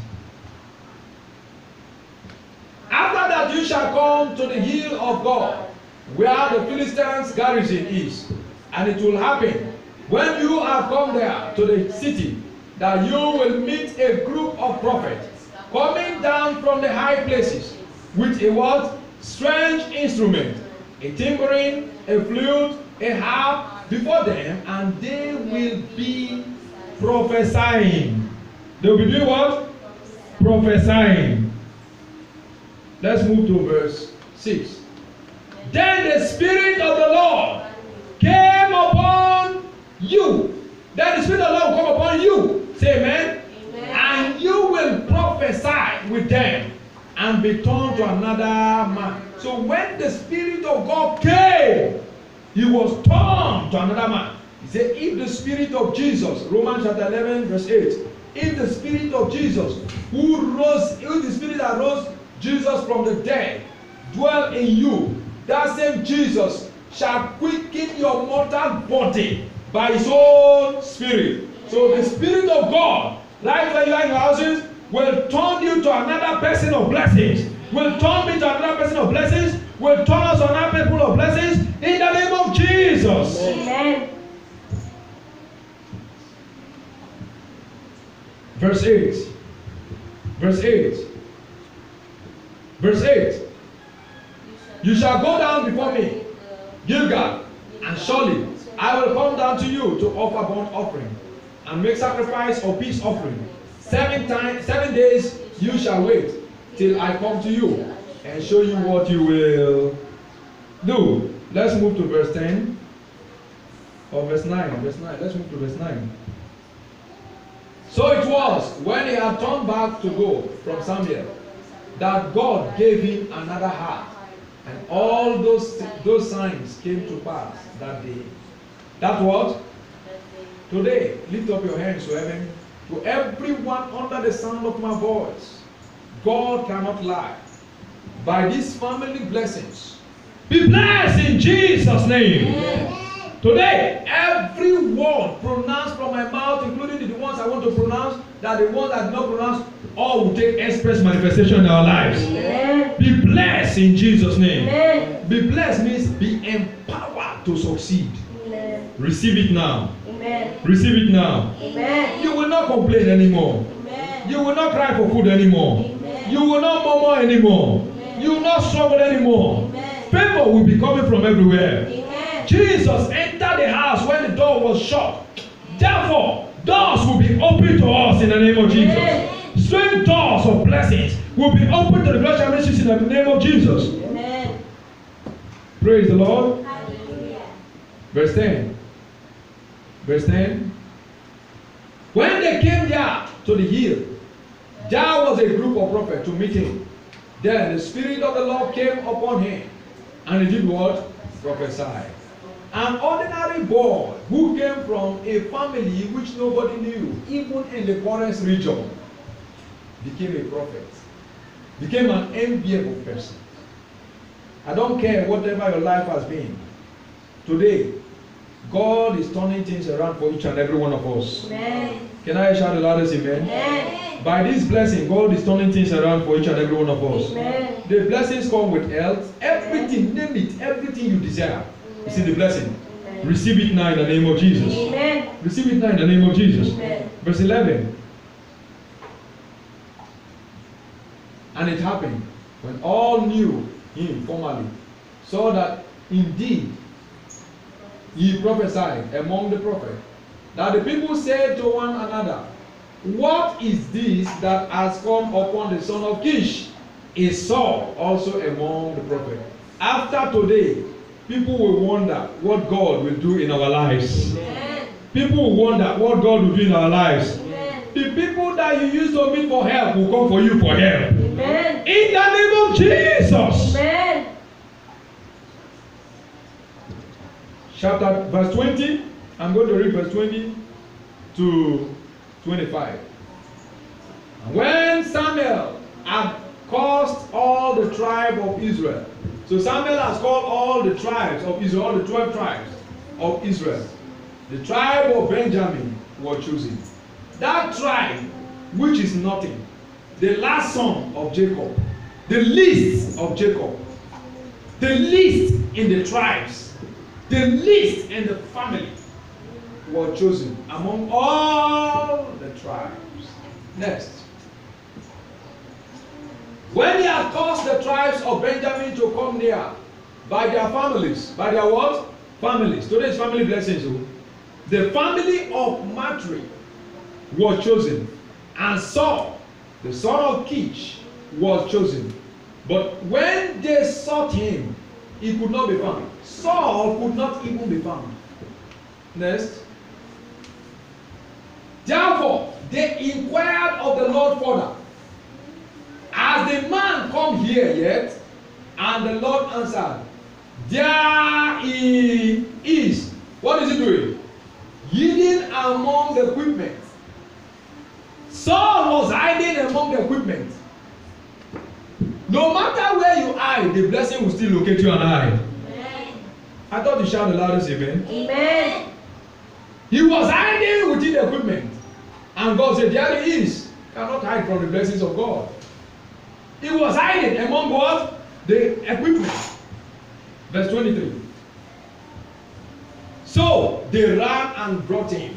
Speaker 2: After that you shall come to the hill of God, where the Philistines' garrison is. And it will happen, when you have come there to the city, that you will meet a group of prophets coming down from the high places with a what? Strange instrument, a tambourine, a flute, a harp before them, and they will be prophesying. They will be doing what? Prophesying. Let's move to verse 6. Then the Spirit of the Lord came upon you. Then the Spirit of the Lord will come upon you. Say amen.
Speaker 3: Amen.
Speaker 2: And you will prophesy with them and be turned to another man. So when the Spirit of God came, he was turned to another man. He said, if the Spirit of Jesus, Romans chapter 11 verse 8, if the Spirit of Jesus, if the Spirit that rose Jesus from the dead, dwell in you, that same Jesus shall quicken your mortal body by his own Spirit. So the Spirit of God Life where you are in your houses will turn you to another person of blessings. Will turn me to another person of blessings. Will turn us to another people of blessings. In the name of Jesus.
Speaker 3: Amen.
Speaker 2: Verse 8. Verse 8. Verse 8. You shall go down before me, Gilgal, and surely I will come down to you to offer burnt offering and make sacrifice or peace offering. 7 days you shall wait till I come to you and show you what you will do. Let's move to verse 10 or verse 9. Verse 9. Let's move to verse 9. So it was when he had turned back to go from Samuel that God gave him another heart, and all those signs came to pass that day. That what? Today, lift up your hands to heaven. To everyone under the sound of my voice, God cannot lie. By these family blessings, be blessed in Jesus' name. Amen. Today, every word pronounced from my mouth, including the ones I want to pronounce, that the ones I do not pronounce, all will take express manifestation in our lives. Amen. Be blessed in Jesus' name. Amen. Be blessed means be empowered to succeed. Amen. Receive it now. Amen. Receive it now. Amen. You will not complain anymore. Amen. You will not cry for food anymore. Amen. You will not murmur anymore. Amen. You will not struggle anymore. Amen. Favor will be coming from everywhere. Amen. Jesus entered the house when the door was shut. Therefore, doors will be open to us in the name of Jesus. Amen. Strange doors of blessings will be open to the glorious ministries in the name of Jesus. Amen. Praise the Lord. Hallelujah. Verse 10. Verse 10. When they came there to the hill, there was a group of prophets to meet him. Then the Spirit of the Lord came upon him, and he did what? Prophesy. An ordinary boy who came from a family which nobody knew, even in the poorest region, became a prophet, became an enviable person. I don't care whatever your life has been. Today, God is turning things around for each and every one of us. Amen. Can I shout the loudest amen? Amen. By this blessing, God is turning things around for each and every one of us. Amen. The blessings come with health, everything, name it, everything you desire. You see the blessing. Amen. Receive it now in the name of Jesus. Amen. Receive it now in the name of Jesus. Amen. Verse 11. And it happened when all knew him formerly, saw that indeed he prophesied among the prophets, that the people said to one another, what is this that has come upon the son of Kish? Is Saul also among the prophets? After today, people will wonder what God will do in our lives. Amen. People will wonder what God will do in our lives. Amen. The people that you used to meet for help will come for you for help. Amen. In the name of Jesus. Amen. Chapter verse 20. I'm going to read verse 20 to 25. When Samuel had caused all the tribe of Israel. So Samuel has called all the tribes of Israel, all the 12 tribes of Israel. The tribe of Benjamin was chosen. That tribe, which is nothing, the last son of Jacob, the least of Jacob, the least in the tribes, the least in the family, was chosen among all the tribes. Next. When he had caused the tribes of Benjamin to come near by their families, by their what? Families. Today's family blessings. The family of Matri was chosen, and Saul, the son of Kish, was chosen. But when they sought him, he could not be found. Saul could not even be found. Next. Therefore, they inquired of the Lord further, has the man come here yet? And the Lord answered, there he is. What is he doing? Hidden among the equipment. Saul was hiding among the equipment. No matter where you hide, the blessing will still locate you and hide. Amen. I thought you shout the loudest amen. Amen. He was hiding within the equipment. And God said, there he is. Cannot hide from the blessings of God. He was hiding among what? The equipment. Verse 23. So they ran and brought him.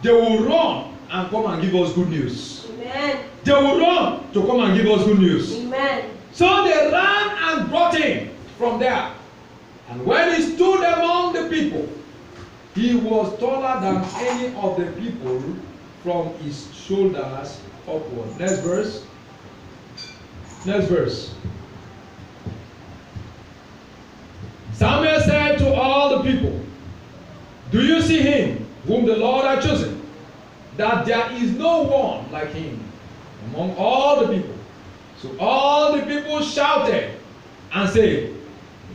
Speaker 2: They will run and come and give us good news.
Speaker 3: Amen.
Speaker 2: They will run to come and give us good news.
Speaker 3: Amen.
Speaker 2: So they ran and brought him from there. And when he stood among the people, he was taller than any of the people from his shoulders upward. Next verse. Next verse. Samuel said to all the people, do you see him whom the Lord has chosen? That there is no one like him among all the people. So all the people shouted and said,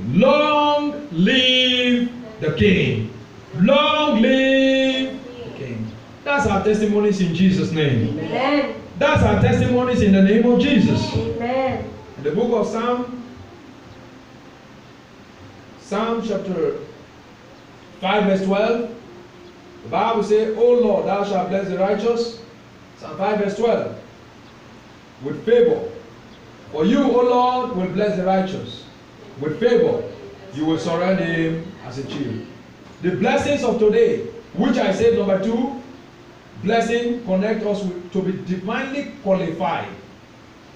Speaker 2: long live the king. Long live the king. That's our testimonies in Jesus' name.
Speaker 3: Amen.
Speaker 2: That's our testimonies in the name of Jesus.
Speaker 3: Amen.
Speaker 2: In the book of Psalm chapter 5 verse 12, the Bible says, O Lord, thou shalt bless the righteous. Psalm 5 verse 12, with favor. For you, O Lord, will bless the righteous. With favor, you will surround him as a shield. The blessings of today, which I said number 2, blessing connect us to be divinely qualified.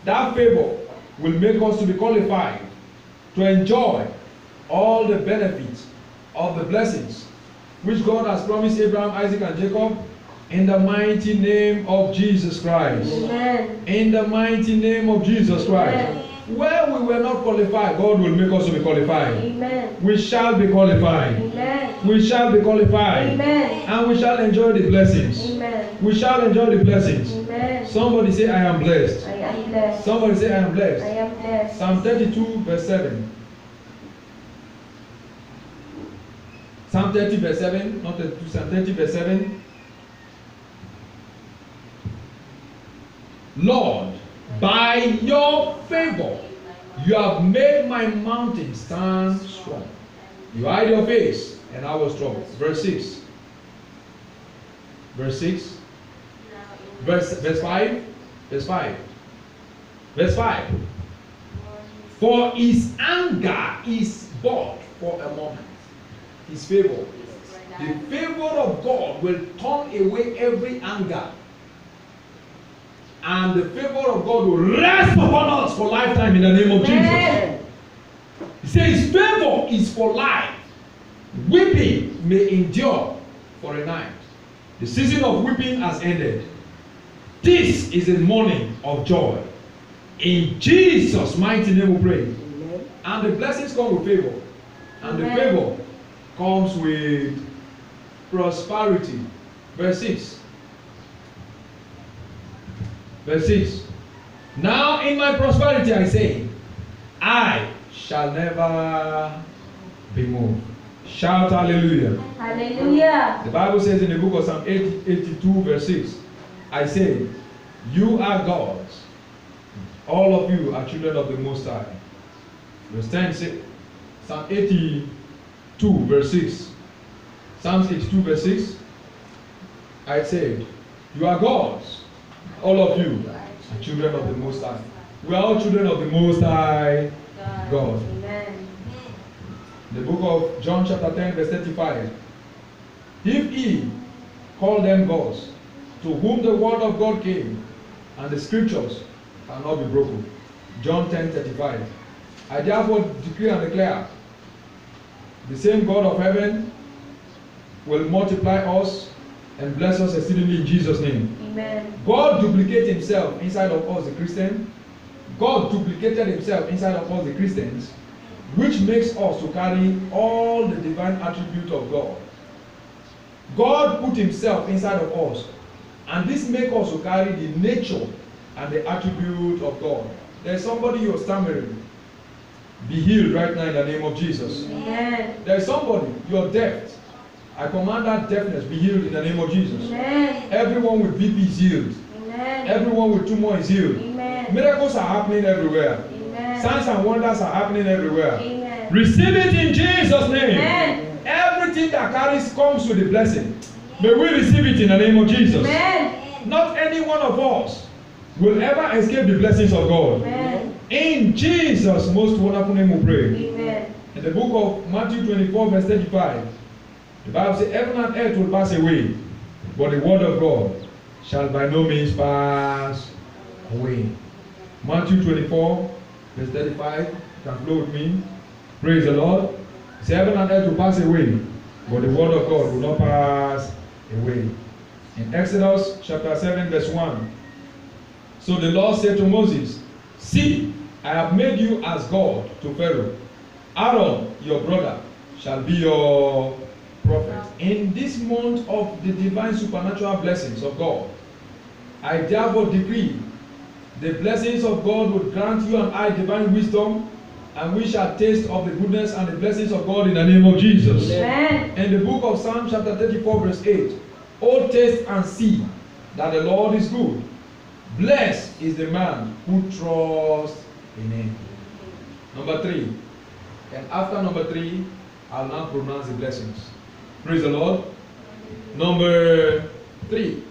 Speaker 2: That favor will make us to be qualified to enjoy all the benefits of the blessings which God has promised Abraham, Isaac, and Jacob, in the mighty name of Jesus Christ.
Speaker 3: Amen.
Speaker 2: In the mighty name of Jesus Christ.
Speaker 3: Amen.
Speaker 2: Where we were not qualified, God will make us to be qualified.
Speaker 3: Amen.
Speaker 2: We shall be qualified.
Speaker 3: Amen.
Speaker 2: We shall be qualified.
Speaker 3: Amen.
Speaker 2: And we shall enjoy the blessings.
Speaker 3: Amen.
Speaker 2: We shall enjoy the blessings.
Speaker 3: Amen.
Speaker 2: Somebody say, I am blessed.
Speaker 3: I am blessed.
Speaker 2: Somebody say, I am
Speaker 3: I
Speaker 2: blessed.
Speaker 3: am blessed.
Speaker 2: Psalm 32 verse 7. Psalm 30 verse 7, not 32, Psalm 30 verse 7. Lord, by your favor, you have made my mountain stand strong. You hide your face, and I was troubled. Verse 6. Verse 6. Verse 5. Verse 5. Verse 5. For his anger is but for a moment. His favor. The favor of God will turn away every anger. And the favor of God will rest upon us for lifetime in the name of Jesus. He says favor is for life. Weeping may endure for a night. The season of weeping has ended. This is a morning of joy. In Jesus' mighty name we pray.
Speaker 3: Amen.
Speaker 2: And the blessings come with favor. And the favor comes with prosperity. Verse 6. Verse 6. Now in my prosperity I say, I shall never be moved. Shout hallelujah.
Speaker 3: Hallelujah.
Speaker 2: The Bible says in the book of Psalm 82 verse 6, I say, you are gods. All of you are children of the Most High. Verse 10 says, Psalm 82 verse 6. Psalms 82 verse 6, I said, you are gods. All of you are children of the Most High. We are all children of the Most High God.
Speaker 3: Amen.
Speaker 2: The book of John chapter 10 verse 35. If he called them gods, to whom the word of God came, and the scriptures cannot be broken. John 10:35. I therefore decree and declare, the same God of heaven will multiply us and bless us exceedingly in Jesus' name.
Speaker 3: Amen.
Speaker 2: God duplicated himself inside of us, the Christian. God duplicated himself inside of us, the Christians, which makes us to carry all the divine attributes of God. God put himself inside of us, and this makes us to carry the nature and the attribute of God. There's somebody you're stammering. Be healed right now in the name of Jesus.
Speaker 3: Amen.
Speaker 2: There's somebody you're deaf. I command that deafness be healed in the name of Jesus.
Speaker 3: Amen.
Speaker 2: Everyone with BP is healed.
Speaker 3: Amen.
Speaker 2: Everyone with tumor is healed.
Speaker 3: Amen.
Speaker 2: Miracles are happening everywhere.
Speaker 3: Amen.
Speaker 2: Signs and wonders are happening everywhere.
Speaker 3: Amen.
Speaker 2: Receive it in Jesus' name.
Speaker 3: Amen.
Speaker 2: Everything that carries comes with a blessing. May we receive it in the name of Jesus.
Speaker 3: Amen.
Speaker 2: Not any one of us will ever escape the blessings of God.
Speaker 3: Amen.
Speaker 2: In Jesus' most wonderful name we pray.
Speaker 3: Amen.
Speaker 2: In the book of Matthew 24, verse 35, the Bible says, heaven and earth will pass away, but the word of God shall by no means pass away. Matthew 24, verse 35, you can flow with me. Praise the Lord. It says, heaven and earth will pass away, but the word of God will not pass away. In Exodus chapter 7, verse 1, so the Lord said to Moses, see, I have made you as God to Pharaoh. Aaron, your brother, shall be your prophet. In this month of the divine supernatural blessings of God, I therefore decree the blessings of God will grant you and I divine wisdom, and we shall taste of the goodness and the blessings of God in the name of Jesus.
Speaker 3: Amen.
Speaker 2: In the book of Psalm chapter 34, verse 8, oh, taste and see that the Lord is good. Blessed is the man who trusts in him. Number 3. And after number 3, I'll now pronounce the blessings. Praise the Lord. Number 3.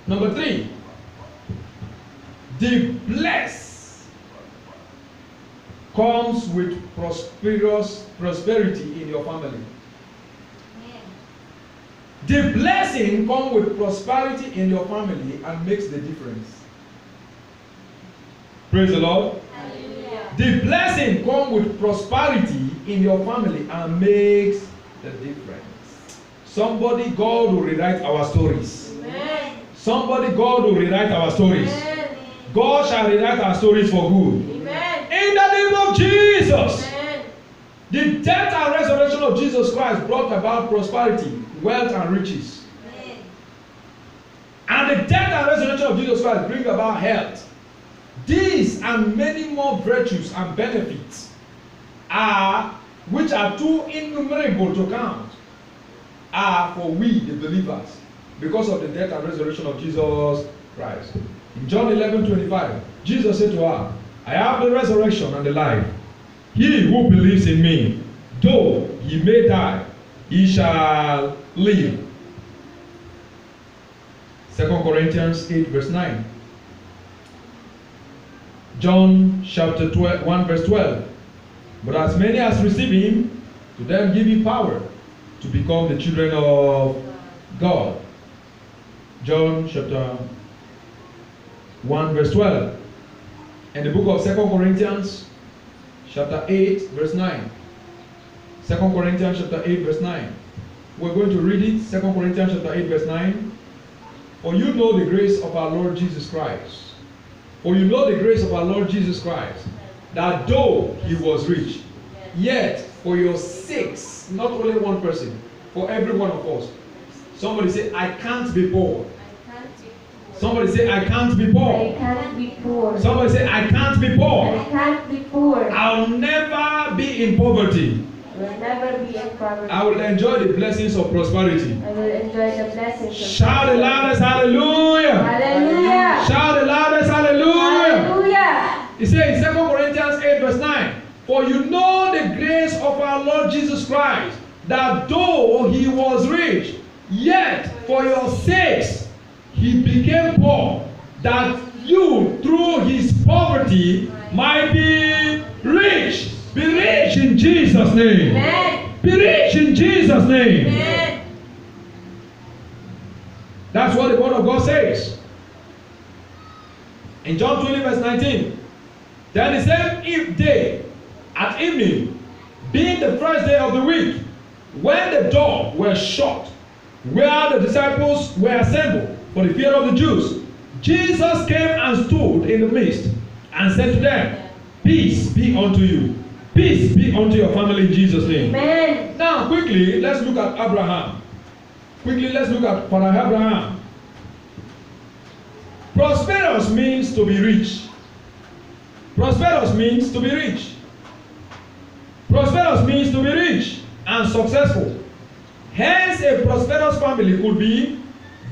Speaker 2: Number 3. The bless comes with prosperity in your family. The blessing comes with prosperity in your family and makes the difference. Praise the Lord.
Speaker 3: Hallelujah.
Speaker 2: The blessing comes with prosperity in your family and makes the difference. Somebody, God will rewrite our stories.
Speaker 3: Amen.
Speaker 2: Somebody, God will rewrite our stories.
Speaker 3: Amen.
Speaker 2: God shall rewrite our stories for good.
Speaker 3: Amen.
Speaker 2: In the name of Jesus.
Speaker 3: Amen.
Speaker 2: The death and resurrection of Jesus Christ brought about prosperity, wealth, and riches.
Speaker 3: Amen.
Speaker 2: And the death and resurrection of Jesus Christ bring about health. These and many more virtues and benefits are, which are too innumerable to count, are for we, the believers, because of the death and resurrection of Jesus Christ. In John 11:25, Jesus said to her, I have the resurrection and the life. He who believes in me, though he may die, he shall live. 2 Corinthians 8, verse 9. John chapter 1, verse 12. But as many as receive him, to them give he power to become the children of God. John chapter 1, verse 12. In the book of 2 Corinthians chapter 8, verse 9. 2 Corinthians chapter 8, verse 9. We're going to read it. 2 Corinthians chapter 8, verse 9. For you know the grace of our Lord Jesus Christ. For you know the grace of our Lord Jesus Christ, that though he was rich, yet for your sakes, not only one person, for every one of us. Somebody say, I can't be poor. Somebody say, I can't be
Speaker 3: I
Speaker 2: poor.
Speaker 3: can't be poor.
Speaker 2: Somebody say, I can't be poor.
Speaker 3: I can't be poor.
Speaker 2: I'll never be in poverty.
Speaker 3: I will never be in poverty.
Speaker 2: I will enjoy the blessings of prosperity.
Speaker 3: I will enjoy the blessings of
Speaker 2: Shout the loudest hallelujah.
Speaker 3: Hallelujah.
Speaker 2: Shout the loudest hallelujah.
Speaker 3: Hallelujah.
Speaker 2: He says in 2 Corinthians 8, verse 9, for you know the grace of our Lord Jesus Christ, that though he was rich, yet for your sakes he became poor, that you through his poverty might be rich. Be rich in Jesus' name.
Speaker 3: Amen.
Speaker 2: Be rich in Jesus' name.
Speaker 3: Amen.
Speaker 2: That's what the word of God says. In John 20, verse 19. Then the same day, at evening, being the first day of the week, when the door was shut, where the disciples were assembled for the fear of the Jews, Jesus came and stood in the midst and said to them, peace be unto you. Peace be unto your family in Jesus' name.
Speaker 3: Amen.
Speaker 2: Now, quickly, let's look at Abraham. Quickly, let's look at Father Abraham. Prosperous means to be rich. Prosperous means to be rich. Prosperous means to be rich and successful. Hence, a prosperous family could be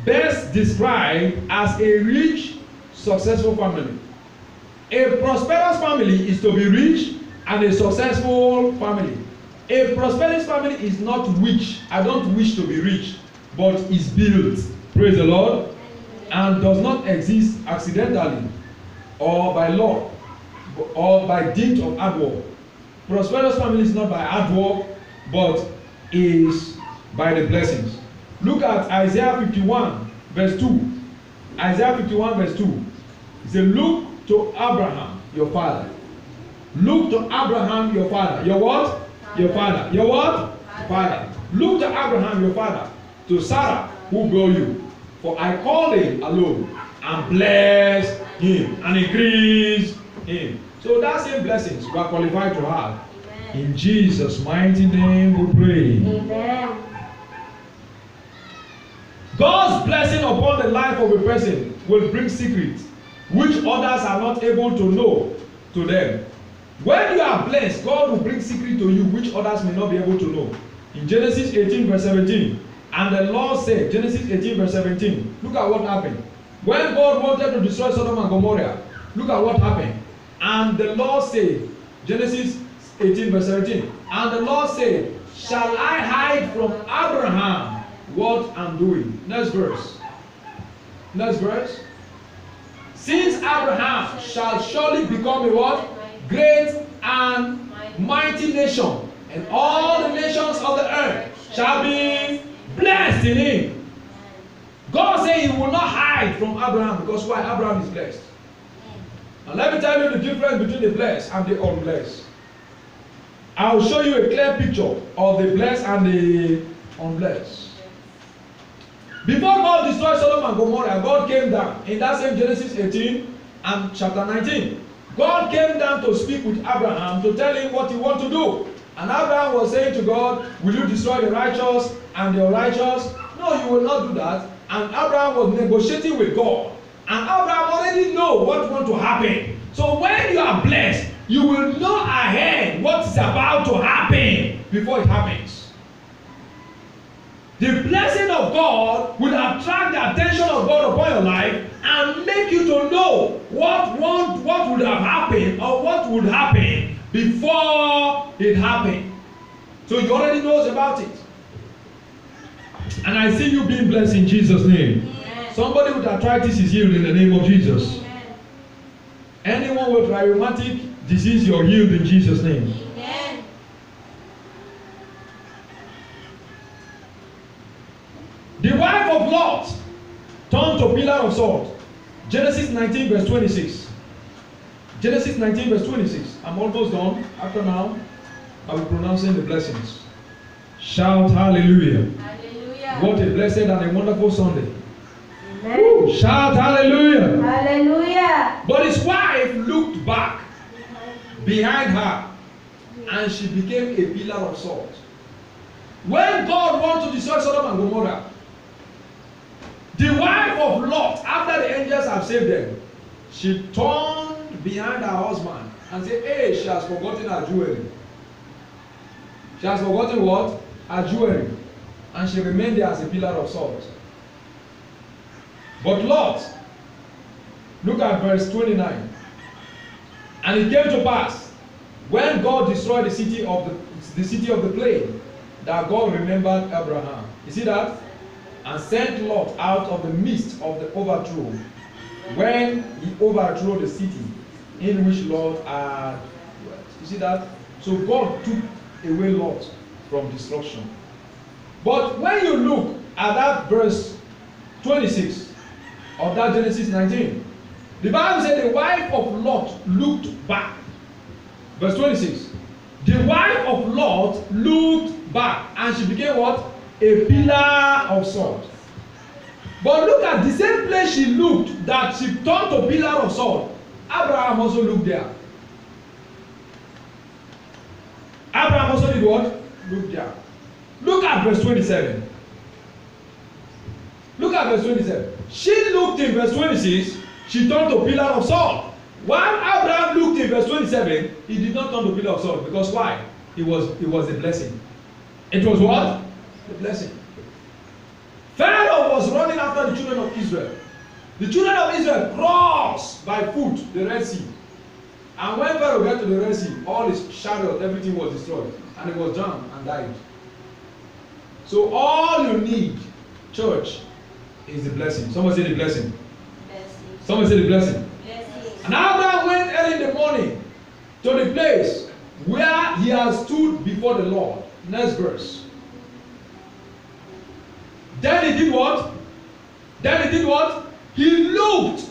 Speaker 2: best described as a rich, successful family. A prosperous family is to be rich and a successful family. A prosperous family is not rich. I don't wish to be rich, but is built. Praise the Lord. and does not exist accidentally or by law or by dint of hard work. Prosperous family is not by hard work, but is by the blessings. Look at Isaiah 51 verse 2. Isaiah 51 verse 2. It says, look to Abraham, your father. Look to Abraham, your father. Your what? Your father. Your what? Father. Look to Abraham, your father. To Sarah, who bore you. For I called him alone and blessed him and increased him. So that same blessings we are qualified to have. In Jesus' mighty name we pray.
Speaker 3: Amen.
Speaker 2: God's blessing upon the life of a person will bring secrets which others are not able to know to them. When you are blessed, God will bring secret to you which others may not be able to know. In Genesis 18 verse 17, and the Lord said, Genesis 18 verse 17, look at what happened. When God wanted to destroy Sodom and Gomorrah, look at what happened. And the Lord said, Genesis 18 verse 17, and the Lord said, shall I hide from Abraham what I'm doing? Next verse. Next verse. Since Abraham shall surely become a what? Great and mighty nation, and all the nations of the earth shall be blessed in him. God said he will not hide from Abraham, because why? Abraham is blessed. And let me tell you the difference between the blessed and the unblessed. I will show you a clear picture of the blessed and the unblessed. Before God destroyed Sodom and Gomorrah, God came down in that same Genesis 18 and chapter 19. God came down to speak with Abraham to tell him what he wants to do. And Abraham was saying to God, will you destroy the righteous and the unrighteous? No, you will not do that. And Abraham was negotiating with God. And Abraham already know what wants to happen. So when you are blessed, you will know ahead what is about to happen before it happens. The blessing of God will attract the attention of God upon your life and make you to know what would have happened or what would happen before it happened. So you already knows about it. And I see you being blessed in Jesus' name.
Speaker 3: Amen.
Speaker 2: Somebody with arthritis is healed in the name of Jesus.
Speaker 3: Amen.
Speaker 2: Anyone with rheumatic disease, you're healed in Jesus' name.
Speaker 3: Amen.
Speaker 2: The wife of Lot turned to pillar of salt. Genesis 19 verse 26. Genesis 19 verse 26. I'm almost done. After now, I'll be pronouncing the blessings. Shout hallelujah.
Speaker 3: Hallelujah.
Speaker 2: What a blessed and a wonderful Sunday.
Speaker 3: Amen.
Speaker 2: Shout hallelujah.
Speaker 3: Hallelujah.
Speaker 2: But his wife looked back behind her and she became a pillar of salt. When God wanted to destroy Sodom and Gomorrah, the wife of Lot, after the angels have saved them, she turned behind her husband and said, hey, she has forgotten her jewelry. She has forgotten what? Her jewelry. And she remained there as a pillar of salt. But Lot, look at verse 29. And it came to pass, when God destroyed the city of the plain, that God remembered Abraham. You see that? And sent Lot out of the midst of the overthrow, when he overthrew the city in which Lot had dwelt. You see that? So God took away Lot from destruction. But when you look at that verse 26 of that Genesis 19, the Bible said the wife of Lot looked back. Verse 26. The wife of Lot looked back and she became what? A pillar of salt. But look at the same place she looked, that she turned to pillar of salt. Abraham also looked there. Abraham also did what? Looked there. Look at verse 27. Look at verse 27. She looked in verse 26, she turned to pillar of salt. While Abraham looked in verse 27, he did not turn to pillar of salt. Because why? It was a blessing. It was what? A blessing. Pharaoh was running after the children of Israel. The children of Israel crossed by foot the Red Sea. And when Pharaoh got to the Red Sea, all his chariot, everything was destroyed. And he was drowned and died. So all you need, church, is the blessing. Someone say the blessing.
Speaker 3: Blessing.
Speaker 2: Someone say the blessing.
Speaker 3: Blessing.
Speaker 2: And Abraham went early in the morning to the place where he has stood before the Lord. Next verse. Then he did what? He looked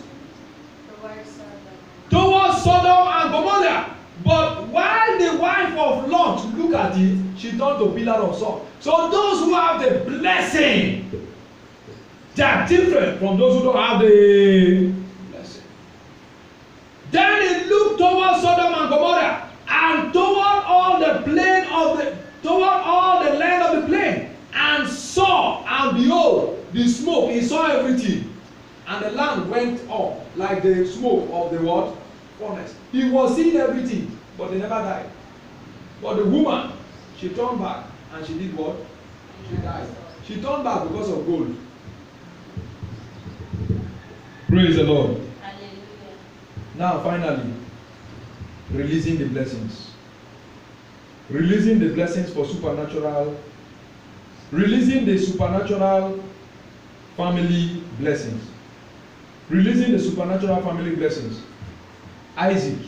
Speaker 2: towards Sodom and Gomorrah. But while the wife of Lot looked at it, she turned to pillar of salt. So those who have the blessing, they are different from those who don't have the blessing. Then he looked towards Sodom and Gomorrah and toward all the land of the plain, and saw, and behold, the smoke. He saw everything, and the land went up like the smoke of the what? Furnace. He was seeing everything, but they never died. But the woman, she turned back, and she did what? She died. She turned back because of gold. Praise the Lord.
Speaker 3: Hallelujah.
Speaker 2: Now, finally, releasing the blessings. Releasing the blessings for supernatural. Releasing the supernatural family blessings. Releasing the supernatural family blessings. Isaac.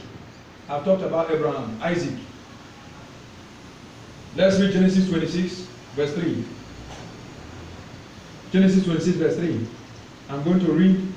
Speaker 2: I've talked about Abraham. Isaac. Let's read Genesis 26, verse 3. Genesis 26, verse 3. I'm going to read